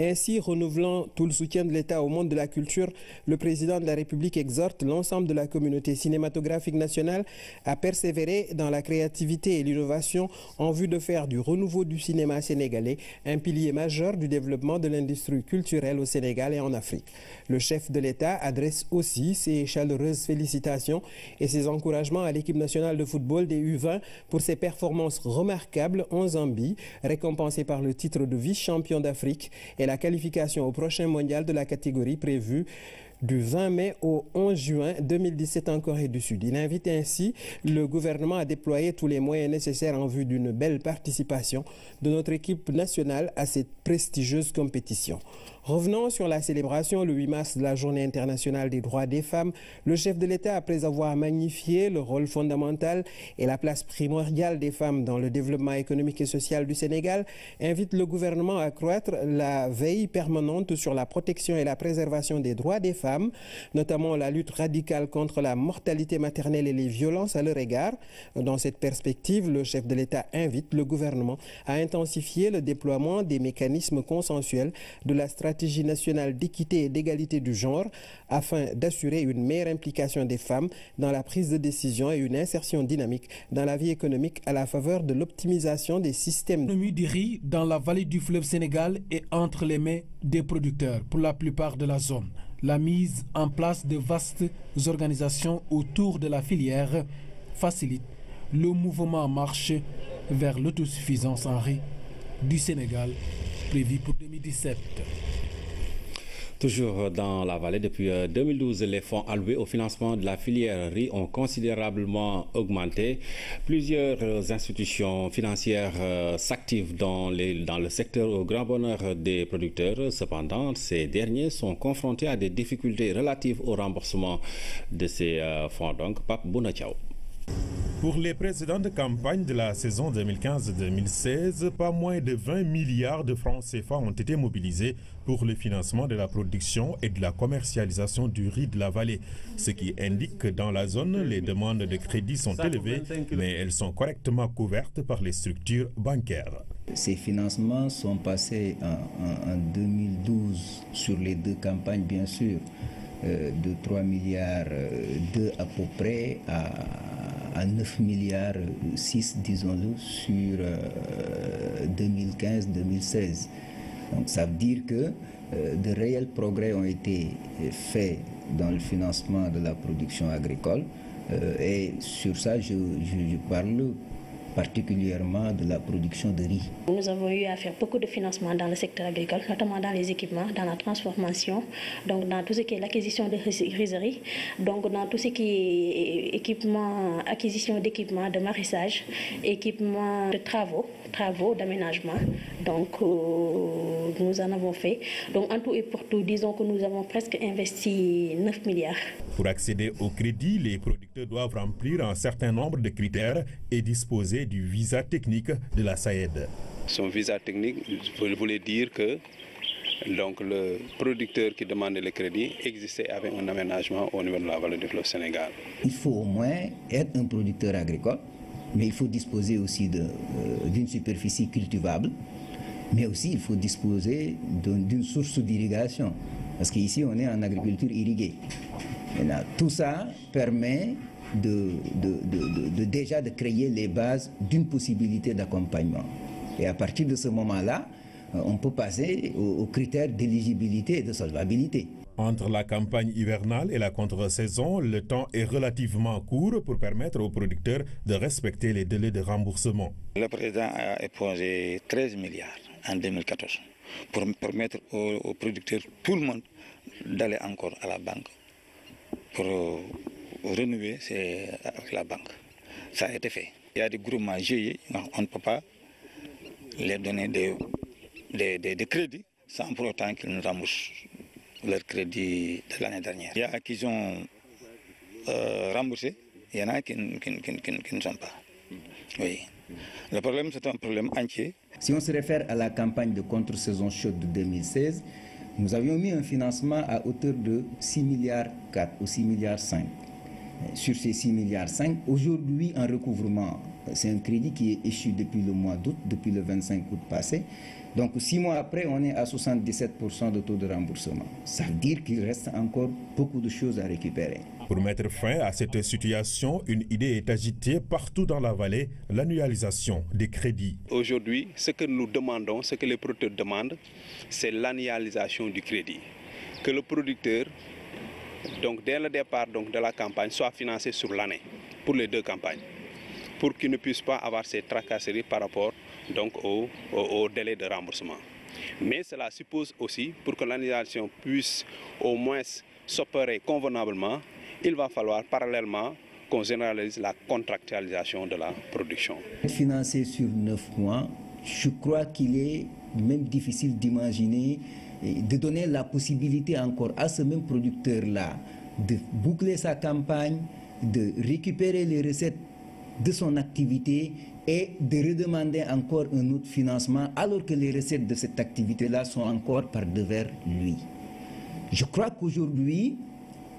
Ainsi, renouvelant tout le soutien de l'État au monde de la culture, le président de la République exhorte l'ensemble de la communauté cinématographique nationale à persévérer dans la créativité et l'innovation en vue de faire du renouveau du cinéma sénégalais un pilier majeur du développement de l'industrie culturelle au Sénégal et en Afrique. Le chef de l'État adresse aussi ses chaleureuses félicitations et ses encouragements à l'équipe nationale de football des U20 pour ses performances remarquables en Zambie, récompensée par le titre de vice-champion d'Afrique et la qualification au prochain mondial de la catégorie prévue du 20 mai au 11 juin 2017 en Corée du Sud. Il invite ainsi le gouvernement à déployer tous les moyens nécessaires en vue d'une belle participation de notre équipe nationale à cette prestigieuse compétition. Revenons sur la célébration le 8 mars de la Journée internationale des droits des femmes. Le chef de l'État, après avoir magnifié le rôle fondamental et la place primordiale des femmes dans le développement économique et social du Sénégal, invite le gouvernement à accroître la veille permanente sur la protection et la préservation des droits des femmes, notamment la lutte radicale contre la mortalité maternelle et les violences à leur égard. Dans cette perspective, le chef de l'État invite le gouvernement à intensifier le déploiement des mécanismes consensuels de la stratégie nationale d'équité et d'égalité du genre afin d'assurer une meilleure implication des femmes dans la prise de décision et une insertion dynamique dans la vie économique à la faveur de l'optimisation des systèmes. L'économie du riz dans la vallée du fleuve Sénégal est entre les mains des producteurs pour la plupart de la zone. La mise en place de vastes organisations autour de la filière facilite le mouvement en marche vers l'autosuffisance en riz du Sénégal prévu pour 2017. Toujours dans la vallée, depuis 2012, les fonds alloués au financement de la filière riz ont considérablement augmenté. Plusieurs institutions financières s'activent dans le secteur au grand bonheur des producteurs. Cependant, ces derniers sont confrontés à des difficultés relatives au remboursement de ces fonds. Donc, Pape Bounatiao. Pour les précédents de campagne de la saison 2015-2016, pas moins de 20 milliards de francs CFA ont été mobilisés pour le financement de la production et de la commercialisation du riz de la vallée. Ce qui indique que dans la zone, les demandes de crédit sont élevées, mais elles sont correctement couvertes par les structures bancaires. Ces financements sont passés en 2012 sur les deux campagnes, bien sûr, de 3 milliards 2 à peu près à 9 milliards 6, disons-le, sur 2015-2016. Donc ça veut dire que de réels progrès ont été faits dans le financement de la production agricole et sur ça je parle particulièrement de la production de riz. Nous avons eu à faire beaucoup de financement dans le secteur agricole, notamment dans les équipements, dans la transformation, donc dans tout ce qui est l'acquisition de rizeries, donc dans tout ce qui est équipement, acquisition d'équipements de maraîchage, équipements de travaux d'aménagement. Donc nous en avons fait. Donc en tout et pour tout, disons que nous avons presque investi 9 milliards. Pour accéder au crédit, les producteurs doivent remplir un certain nombre de critères et disposer du visa technique de la SAED. Son visa technique voulait dire que donc, le producteur qui demandait le crédit existait avec un aménagement au niveau de la vallée du fleuve Sénégal. Il faut au moins être un producteur agricole, mais il faut disposer aussi d'une superficie cultivable, mais aussi il faut disposer d'une source d'irrigation, parce qu'ici on est en agriculture irriguée. Maintenant, tout ça permet déjà de créer les bases d'une possibilité d'accompagnement. Et à partir de ce moment-là, on peut passer aux critères d'éligibilité et de solvabilité. Entre la campagne hivernale et la contre-saison, le temps est relativement court pour permettre aux producteurs de respecter les délais de remboursement. Le président a épongé 13 milliards en 2014 pour permettre aux producteurs, tout le monde, d'aller encore à la banque pour renouer avec la banque. Ça a été fait. Il y a des groupements GIE, on ne peut pas les donner des crédits sans pour autant qu'ils nous remboursent leur crédit de l'année dernière. Il y a qui ont remboursé, il y en a qui ne sont pas. Oui. Le problème, c'est un problème entier. Si on se réfère à la campagne de contre-saison chaude de 2016, nous avions mis un financement à hauteur de 6,4 milliards ou 6,5 milliards. Sur ces 6,5 milliards, aujourd'hui en recouvrement, c'est un crédit qui est échu depuis le mois d'août, depuis le 25 août passé. Donc 6 mois après, on est à 77% de taux de remboursement. Ça veut dire qu'il reste encore beaucoup de choses à récupérer. Pour mettre fin à cette situation, une idée est agitée partout dans la vallée, l'annualisation des crédits. Aujourd'hui, ce que nous demandons, ce que les producteurs demandent, c'est l'annualisation du crédit. Que le producteur, donc dès le départ de la campagne, soit financé sur l'année pour les deux campagnes, pour qu'il ne puisse pas avoir ces tracasseries par rapport donc, au délai de remboursement. Mais cela suppose aussi, pour que l'annualisation puisse au moins s'opérer convenablement, il va falloir parallèlement qu'on généralise la contractualisation de la production. Financer sur 9 mois, je crois qu'il est même difficile d'imaginer, de donner la possibilité encore à ce même producteur-là de boucler sa campagne, de récupérer les recettes de son activité et de redemander encore un autre financement alors que les recettes de cette activité-là sont encore par devers lui. Je crois qu'aujourd'hui,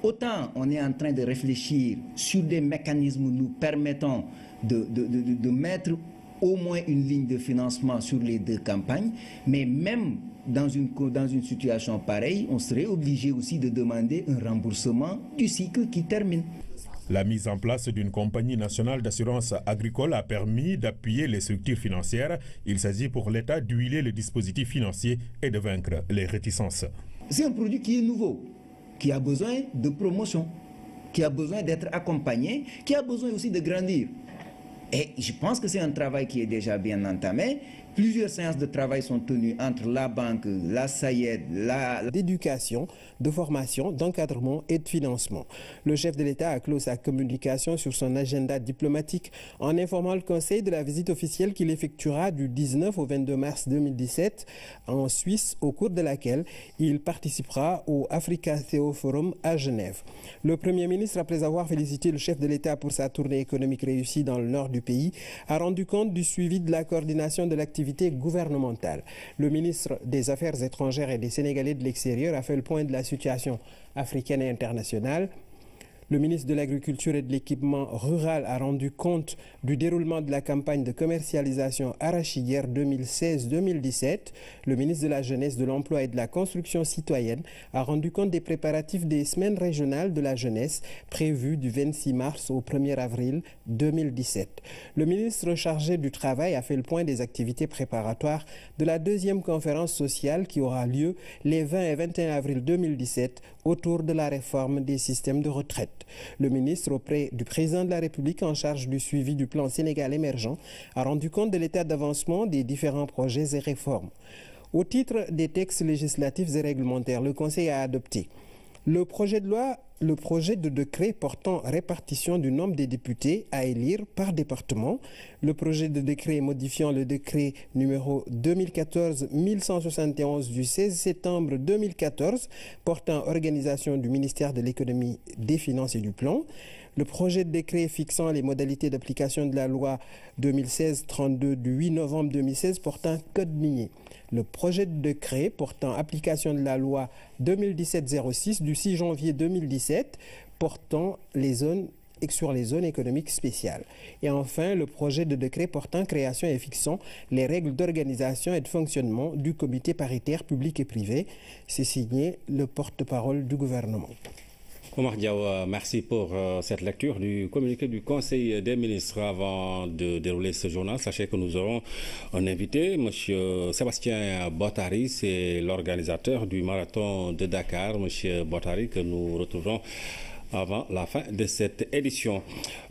autant on est en train de réfléchir sur des mécanismes nous permettant de mettre au moins une ligne de financement sur les deux campagnes, mais même dans une situation pareille, on serait obligé aussi de demander un remboursement du cycle qui termine. La mise en place d'une compagnie nationale d'assurance agricole a permis d'appuyer les structures financières. Il s'agit pour l'État d'huiler le dispositif financier et de vaincre les réticences. C'est un produit qui est nouveau, qui a besoin de promotion, qui a besoin d'être accompagné, qui a besoin aussi de grandir. Et je pense que c'est un travail qui est déjà bien entamé. Plusieurs séances de travail sont tenues entre la banque, la SAED, d'éducation, de formation, d'encadrement et de financement. Le chef de l'État a clos sa communication sur son agenda diplomatique en informant le Conseil de la visite officielle qu'il effectuera du 19 au 22 mars 2017 en Suisse, au cours de laquelle il participera au Africa Theo Forum à Genève. Le Premier ministre, après avoir félicité le chef de l'État pour sa tournée économique réussie dans le nord du pays, a rendu compte du suivi de la coordination de l'activité gouvernementale. Le ministre des Affaires étrangères et des Sénégalais de l'extérieur a fait le point de la situation africaine et internationale. Le ministre de l'Agriculture et de l'Équipement rural a rendu compte du déroulement de la campagne de commercialisation arachidière 2016-2017. Le ministre de la Jeunesse, de l'Emploi et de la Construction citoyenne a rendu compte des préparatifs des semaines régionales de la jeunesse prévues du 26 mars au 1er avril 2017. Le ministre chargé du Travail a fait le point des activités préparatoires de la deuxième conférence sociale qui aura lieu les 20 et 21 avril 2017 autour de la réforme des systèmes de retraite. Le ministre auprès du président de la République en charge du suivi du plan Sénégal émergent a rendu compte de l'état d'avancement des différents projets et réformes. Au titre des textes législatifs et réglementaires, le Conseil a adopté le projet de décret portant répartition du nombre des députés à élire par département, le projet de décret modifiant le décret numéro 2014-1171 du 16 septembre 2014 portant organisation du ministère de l'économie, des finances et du plan, le projet de décret fixant les modalités d'application de la loi 2016-32 du 8 novembre 2016 portant code minier, le projet de décret portant application de la loi 2017-06 du 6 janvier 2017 portant sur les zones économiques spéciales. Et enfin, le projet de décret portant création et fixant les règles d'organisation et de fonctionnement du comité paritaire public et privé. C'est signé le porte-parole du gouvernement. Omar Diaw, merci pour cette lecture du communiqué du Conseil des ministres. Avant de dérouler ce journal, sachez que nous aurons un invité, M. Sébastien Bottary, c'est l'organisateur du marathon de Dakar. M. Bottary, que nous retrouverons avant la fin de cette édition.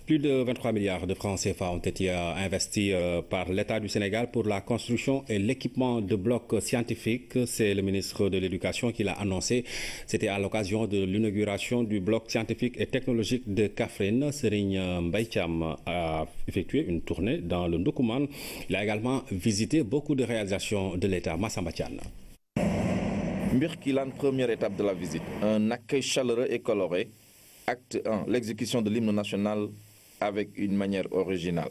Plus de 23 milliards de francs CFA ont été investis par l'État du Sénégal pour la construction et l'équipement de blocs scientifiques. C'est le ministre de l'Éducation qui l'a annoncé. C'était à l'occasion de l'inauguration du bloc scientifique et technologique de Kaffrine. Serigne Mbaye Thiam a effectué une tournée dans le Ndoukoumane. Il a également visité beaucoup de réalisations de l'État. Massamba Thiam. Mbirkilan, première étape de la visite. Un accueil chaleureux et coloré. Acte 1, l'exécution de l'hymne national avec une manière originale.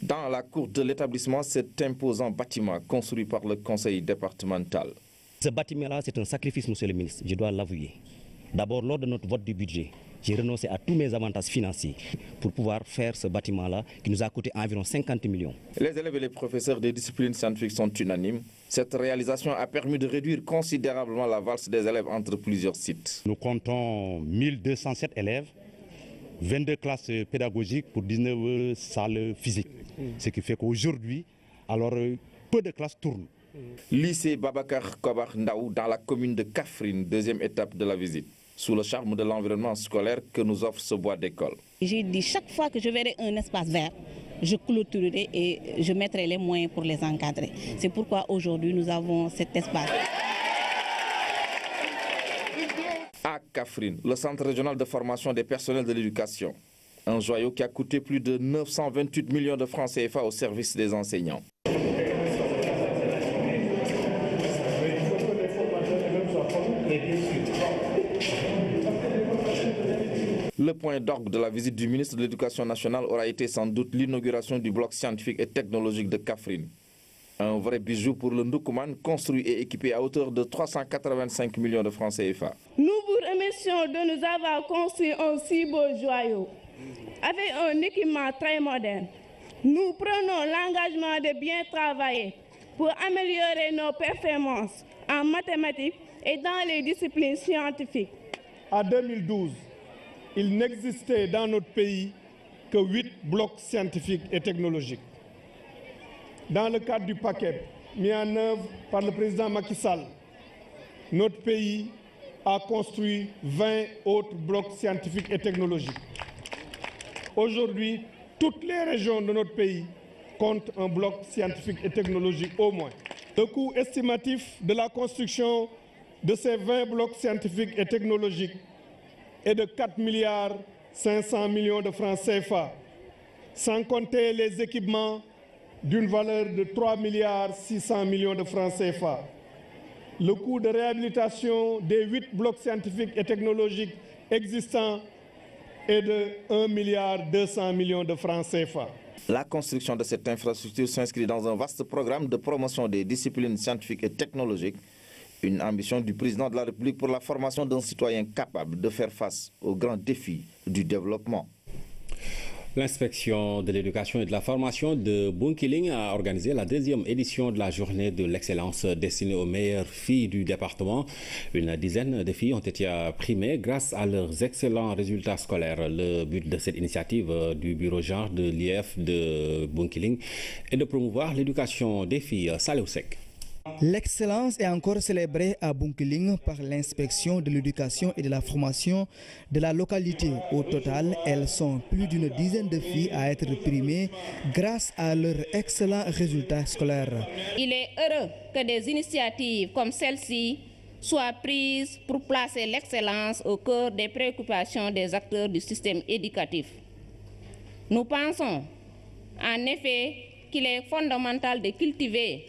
Dans la cour de l'établissement, cet imposant bâtiment construit par le conseil départemental. Ce bâtiment-là, c'est un sacrifice, monsieur le ministre, je dois l'avouer. D'abord, lors de notre vote du budget, j'ai renoncé à tous mes avantages financiers pour pouvoir faire ce bâtiment-là qui nous a coûté environ 50 millions. Les élèves et les professeurs des disciplines scientifiques sont unanimes. Cette réalisation a permis de réduire considérablement la valse des élèves entre plusieurs sites. Nous comptons 1207 élèves, 22 classes pédagogiques pour 19 salles physiques. Ce qui fait qu'aujourd'hui, alors peu de classes tournent. Lycée Babacar Kobar Ndaou dans la commune de Kaffrine, deuxième étape de la visite. Sous le charme de l'environnement scolaire que nous offre ce bois d'école. J'ai dit chaque fois que je verrai un espace vert, je clôturerai et je mettrai les moyens pour les encadrer. C'est pourquoi aujourd'hui nous avons cet espace. À Kaffrine, le centre régional de formation des personnels de l'éducation. Un joyau qui a coûté plus de 928 millions de francs CFA au service des enseignants. Le point d'orgue de la visite du ministre de l'Éducation nationale aura été sans doute l'inauguration du bloc scientifique et technologique de Kaffrine. Un vrai bijou pour le Ndoukoumane, construit et équipé à hauteur de 385 millions de francs CFA. Nous vous remercions de nous avoir construit un si beau joyau, avec un équipement très moderne. Nous prenons l'engagement de bien travailler pour améliorer nos performances en mathématiques et dans les disciplines scientifiques. En 2012, il n'existait dans notre pays que 8 blocs scientifiques et technologiques. Dans le cadre du paquet mis en œuvre par le président Macky Sall, notre pays a construit 20 autres blocs scientifiques et technologiques. Aujourd'hui, toutes les régions de notre pays comptent un bloc scientifique et technologique au moins. Le coût estimatif de la construction de ces 20 blocs scientifiques et technologiques est de 4 milliards 500 millions de francs CFA, sans compter les équipements d'une valeur de 3 milliards 600 millions de francs CFA. Le coût de réhabilitation des 8 blocs scientifiques et technologiques existants est de 1 milliard 200 millions de francs CFA. La construction de cette infrastructure s'inscrit dans un vaste programme de promotion des disciplines scientifiques et technologiques, une ambition du président de la République pour la formation d'un citoyen capable de faire face aux grands défis du développement. L'inspection de l'éducation et de la formation de Bunkiling a organisé la deuxième édition de la journée de l'excellence destinée aux meilleures filles du département. Une dizaine de filles ont été primées grâce à leurs excellents résultats scolaires. Le but de cette initiative du bureau genre de l'IEF de Bunkiling est de promouvoir l'éducation des filles. Saleh Oussek. L'excellence est encore célébrée à Bounkiling par l'inspection de l'éducation et de la formation de la localité. Au total, elles sont plus d'une dizaine de filles à être primées grâce à leurs excellents résultats scolaires. Il est heureux que des initiatives comme celle-ci soient prises pour placer l'excellence au cœur des préoccupations des acteurs du système éducatif. Nous pensons en effet qu'il est fondamental de cultiver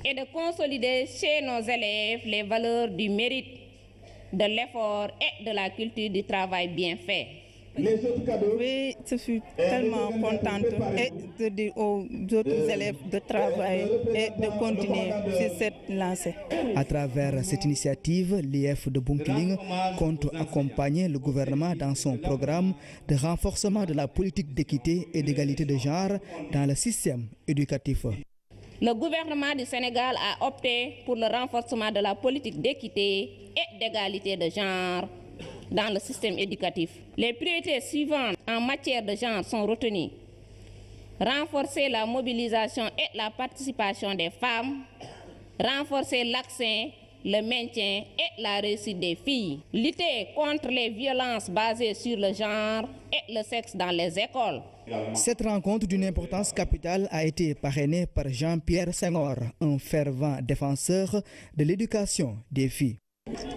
et de consolider chez nos élèves les valeurs du mérite, de l'effort et de la culture du travail bien fait. Oui, je suis tellement contente et de dire aux autres élèves de travailler et de continuer sur cette lancée. À travers cette initiative, l'IF de Bounkiling compte accompagner le gouvernement dans son programme de renforcement de la politique d'équité et d'égalité de genre dans le système éducatif. Le gouvernement du Sénégal a opté pour le renforcement de la politique d'équité et d'égalité de genre dans le système éducatif. Les priorités suivantes en matière de genre sont retenues. Renforcer la mobilisation et la participation des femmes, renforcer l'accès, le maintien et la réussite des filles, lutter contre les violences basées sur le genre et le sexe dans les écoles. Cette rencontre d'une importance capitale a été parrainée par Jean-Pierre Senghor, un fervent défenseur de l'éducation des filles.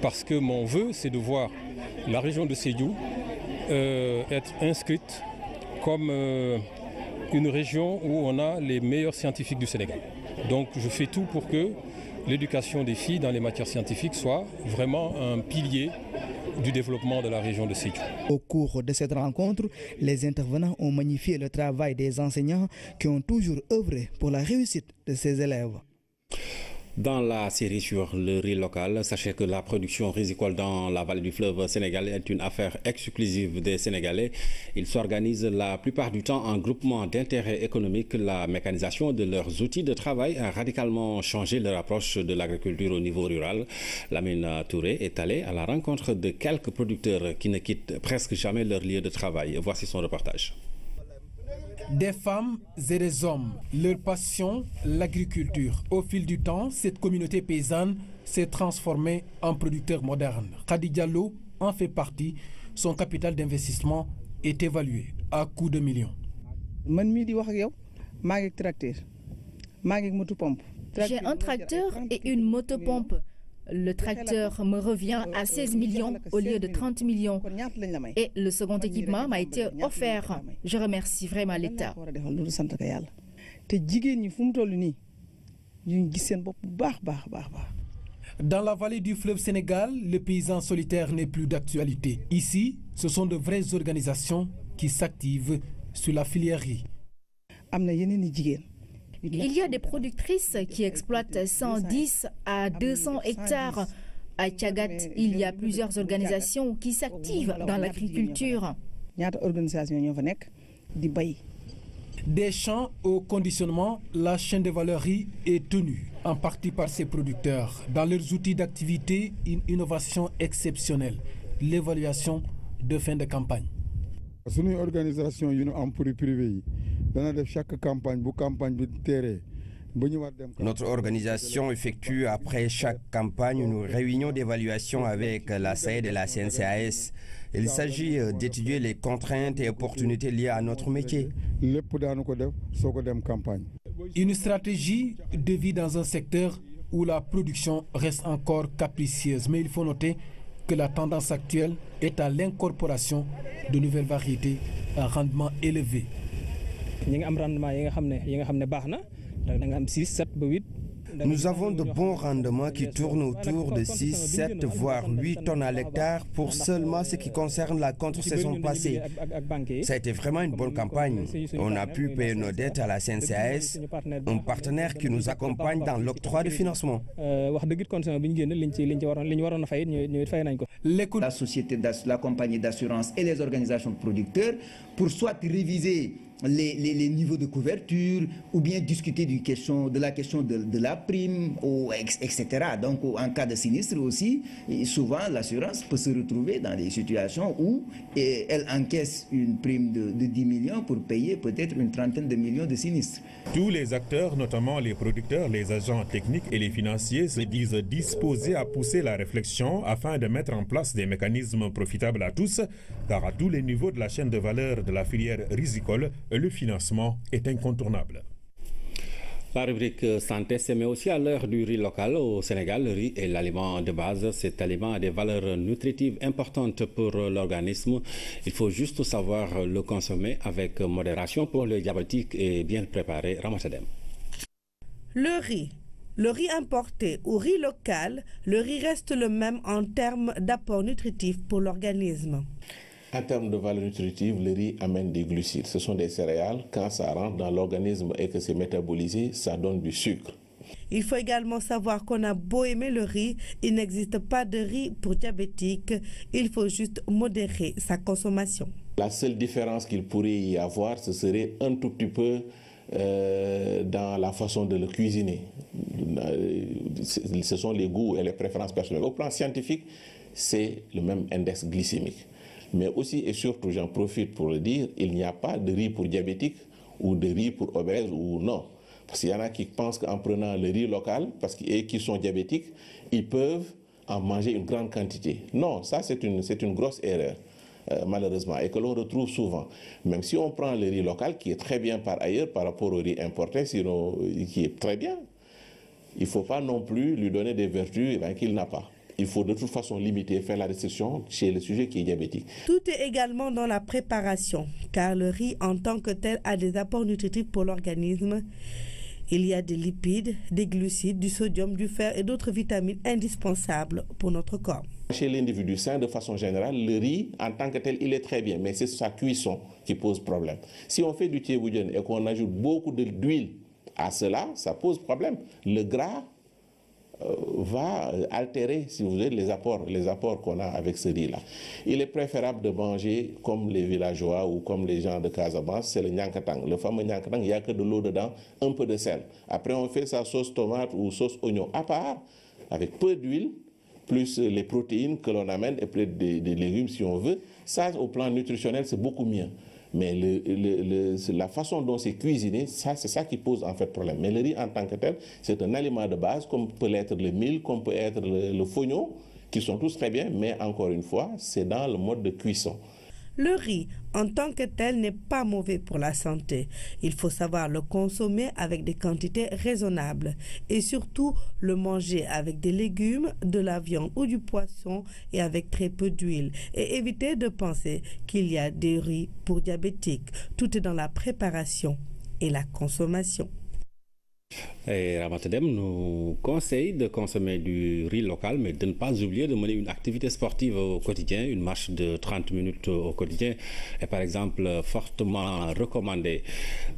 Parce que mon vœu, c'est de voir la région de Sédhiou être inscrite comme une région où on a les meilleurs scientifiques du Sénégal. Donc je fais tout pour que l'éducation des filles dans les matières scientifiques soit vraiment un pilier du développement de la région de Sédhiou. Au cours de cette rencontre, les intervenants ont magnifié le travail des enseignants qui ont toujours œuvré pour la réussite de ces élèves. Dans la série sur le riz local, sachez que la production risicole dans la vallée du fleuve sénégalais est une affaire exclusive des Sénégalais. Ils s'organisent la plupart du temps en groupement d'intérêt économique. La mécanisation de leurs outils de travail a radicalement changé leur approche de l'agriculture au niveau rural. Lamine Touré est allé à la rencontre de quelques producteurs qui ne quittent presque jamais leur lieu de travail. Voici son reportage. Des femmes et des hommes, leur passion, l'agriculture. Au fil du temps, cette communauté paysanne s'est transformée en producteur moderne. Khady Diallo en fait partie. Son capital d'investissement est évalué à coups de millions. J'ai un tracteur et une motopompe. Le tracteur me revient à 16 millions au lieu de 30 millions. Et le second équipement m'a été offert. Je remercie vraiment l'État. Dans la vallée du fleuve Sénégal, le paysan solitaire n'est plus d'actualité. Ici, ce sont de vraies organisations qui s'activent sur la filière riz. Il y a des productrices qui exploitent 110 à 200 hectares. À Tchagat, il y a plusieurs organisations qui s'activent dans l'agriculture. Des champs au conditionnement, la chaîne de valeur riz est tenue en partie par ces producteurs. Dans leurs outils d'activité, une innovation exceptionnelle, l'évaluation de fin de campagne. Une organisation privée. Notre organisation effectue après chaque campagne une réunion d'évaluation avec la SAED et la CNCAS. Il s'agit d'étudier les contraintes et opportunités liées à notre métier. Une stratégie de vie dans un secteur où la production reste encore capricieuse. Mais il faut noter que la tendance actuelle est à l'incorporation de nouvelles variétés à rendement élevé. Nous avons de bons rendements qui tournent autour de 6, 7 voire 8 tonnes à l'hectare pour seulement ce qui concerne la contre-saison passée. Ça a été vraiment une bonne campagne. On a pu payer nos dettes à la CNCAS, un partenaire qui nous accompagne dans l'octroi de financement. La société, la compagnie d'assurance et les organisations de producteurs pour soit réviser les niveaux de couverture, ou bien discuter de la question de la prime, etc. Donc en cas de sinistre aussi, souvent l'assurance peut se retrouver dans des situations où elle encaisse une prime de 10 millions pour payer peut-être une trentaine de millions de sinistres. Tous les acteurs, notamment les producteurs, les agents techniques et les financiers, se disent disposés à pousser la réflexion afin de mettre en place des mécanismes profitables à tous, car à tous les niveaux de la chaîne de valeur de la filière risicole, le financement est incontournable. La rubrique santé se met aussi à l'heure du riz local. Au Sénégal, le riz est l'aliment de base. Cet aliment a des valeurs nutritives importantes pour l'organisme. Il faut juste savoir le consommer avec modération pour les diabétiques et bien préparé. Ramatadem. Le riz importé ou riz local, le riz reste le même en termes d'apport nutritif pour l'organisme. En termes de valeur nutritive, le riz amène des glucides. Ce sont des céréales. Quand ça rentre dans l'organisme et que c'est métabolisé, ça donne du sucre. Il faut également savoir qu'on a beau aimer le riz, il n'existe pas de riz pour diabétiques. Il faut juste modérer sa consommation. La seule différence qu'il pourrait y avoir, ce serait un tout petit peu dans la façon de le cuisiner. Ce sont les goûts et les préférences personnelles. Au plan scientifique, c'est le même index glycémique. Mais aussi et surtout, j'en profite pour le dire, il n'y a pas de riz pour diabétiques ou de riz pour obèses ou non. Parce qu'il y en a qui pensent qu'en prenant le riz local et qui sont diabétiques, ils peuvent en manger une grande quantité. Non, ça c'est une grosse erreur, malheureusement, et que l'on retrouve souvent. Même si on prend le riz local, qui est très bien par ailleurs par rapport au riz importé, sinon, qui est très bien, il ne faut pas non plus lui donner des vertus qu'il n'a pas. Il faut de toute façon limiter, faire la restriction chez le sujet qui est diabétique. Tout est également dans la préparation, car le riz en tant que tel a des apports nutritifs pour l'organisme. Il y a des lipides, des glucides, du sodium, du fer et d'autres vitamines indispensables pour notre corps. Chez l'individu sain, de façon générale, le riz en tant que tel, il est très bien, mais c'est sa cuisson qui pose problème. Si on fait du thieboudiène et qu'on ajoute beaucoup d'huile à cela, ça pose problème. Le gras va altérer, si vous voulez, les apports qu'on a avec ce riz-là. Il est préférable de manger comme les villageois ou comme les gens de Casamance, c'est le nyankatang. Le fameux nyankatang, il n'y a que de l'eau dedans, un peu de sel. Après, on fait sa sauce tomate ou sauce oignon à part, avec peu d'huile, plus les protéines que l'on amène et plus des légumes si on veut. Ça, au plan nutritionnel, c'est beaucoup mieux. Mais la façon dont c'est cuisiné, c'est ça qui pose en fait problème. Mais le riz en tant que tel, c'est un aliment de base, comme peut l'être le mil, comme peut être le fognon, qui sont tous très bien, mais encore une fois, c'est dans le mode de cuisson. Le riz, en tant que tel, n'est pas mauvais pour la santé. Il faut savoir le consommer avec des quantités raisonnables et surtout le manger avec des légumes, de la viande ou du poisson et avec très peu d'huile. Et éviter de penser qu'il y a des riz pour diabétiques. Tout est dans la préparation et la consommation. Et Ramatadem nous conseille de consommer du riz local, mais de ne pas oublier de mener une activité sportive au quotidien. Une marche de 30 minutes au quotidien est par exemple fortement recommandée.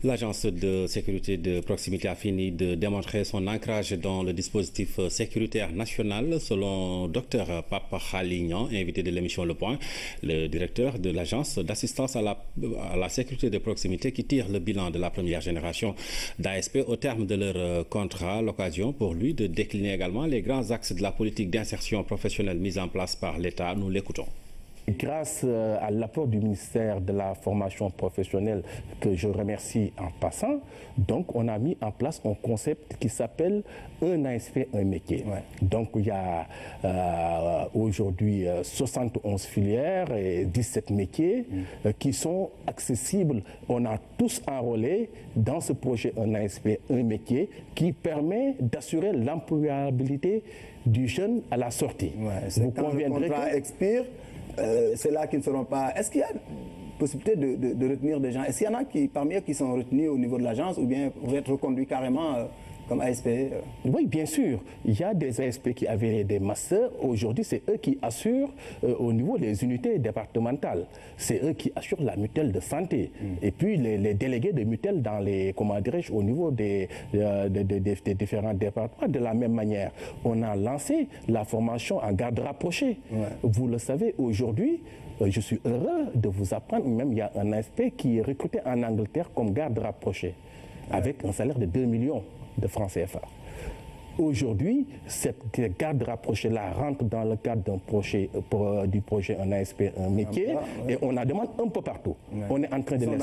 L'agence de sécurité de proximité a fini de démontrer son ancrage dans le dispositif sécuritaire national, selon Dr Pape Khalignan, invité de l'émission Le Point, le directeur de l'agence d'assistance à la sécurité de proximité qui tire le bilan de la première génération d'ASP au terme de leur contrat, l'occasion pour lui de décliner également les grands axes de la politique d'insertion professionnelle mise en place par l'État. Nous l'écoutons. Grâce à l'apport du ministère de la formation professionnelle, que je remercie en passant, donc on a mis en place un concept qui s'appelle un ASP, un métier. Ouais. Donc il y a aujourd'hui 71 filières et 17 métiers qui sont accessibles. On a tous enrôlé dans ce projet un ASP, un métier qui permet d'assurer l'employabilité du jeune à la sortie. Ouais, vous conviendrez que le contrat expire. C'est là qu'ils ne seront pas. Est-ce qu'il y a possibilité de retenir des gens? Est-ce qu'il y en a parmi eux qui sont retenus au niveau de l'agence ou bien vous êtes reconduits carrément comme ASP. Oui, bien sûr. Il y a des ASP qui avaient des masters. Aujourd'hui, c'est eux qui assurent au niveau des unités départementales. C'est eux qui assurent la mutuelle de santé. Et puis les délégués de mutuelle dans les, comment dirais-je, au niveau des différents départements. De la même manière, on a lancé la formation en garde rapprochée. Vous le savez, aujourd'hui, je suis heureux de vous apprendre, même il y a un ASP qui est recruté en Angleterre comme garde rapproché, avec un salaire de 2 millions de francs CFA. Aujourd'hui, cette garde rapprochée-là rentre dans le cadre du projet Un ASP, un métier, et on la demande un peu partout. On est en train de les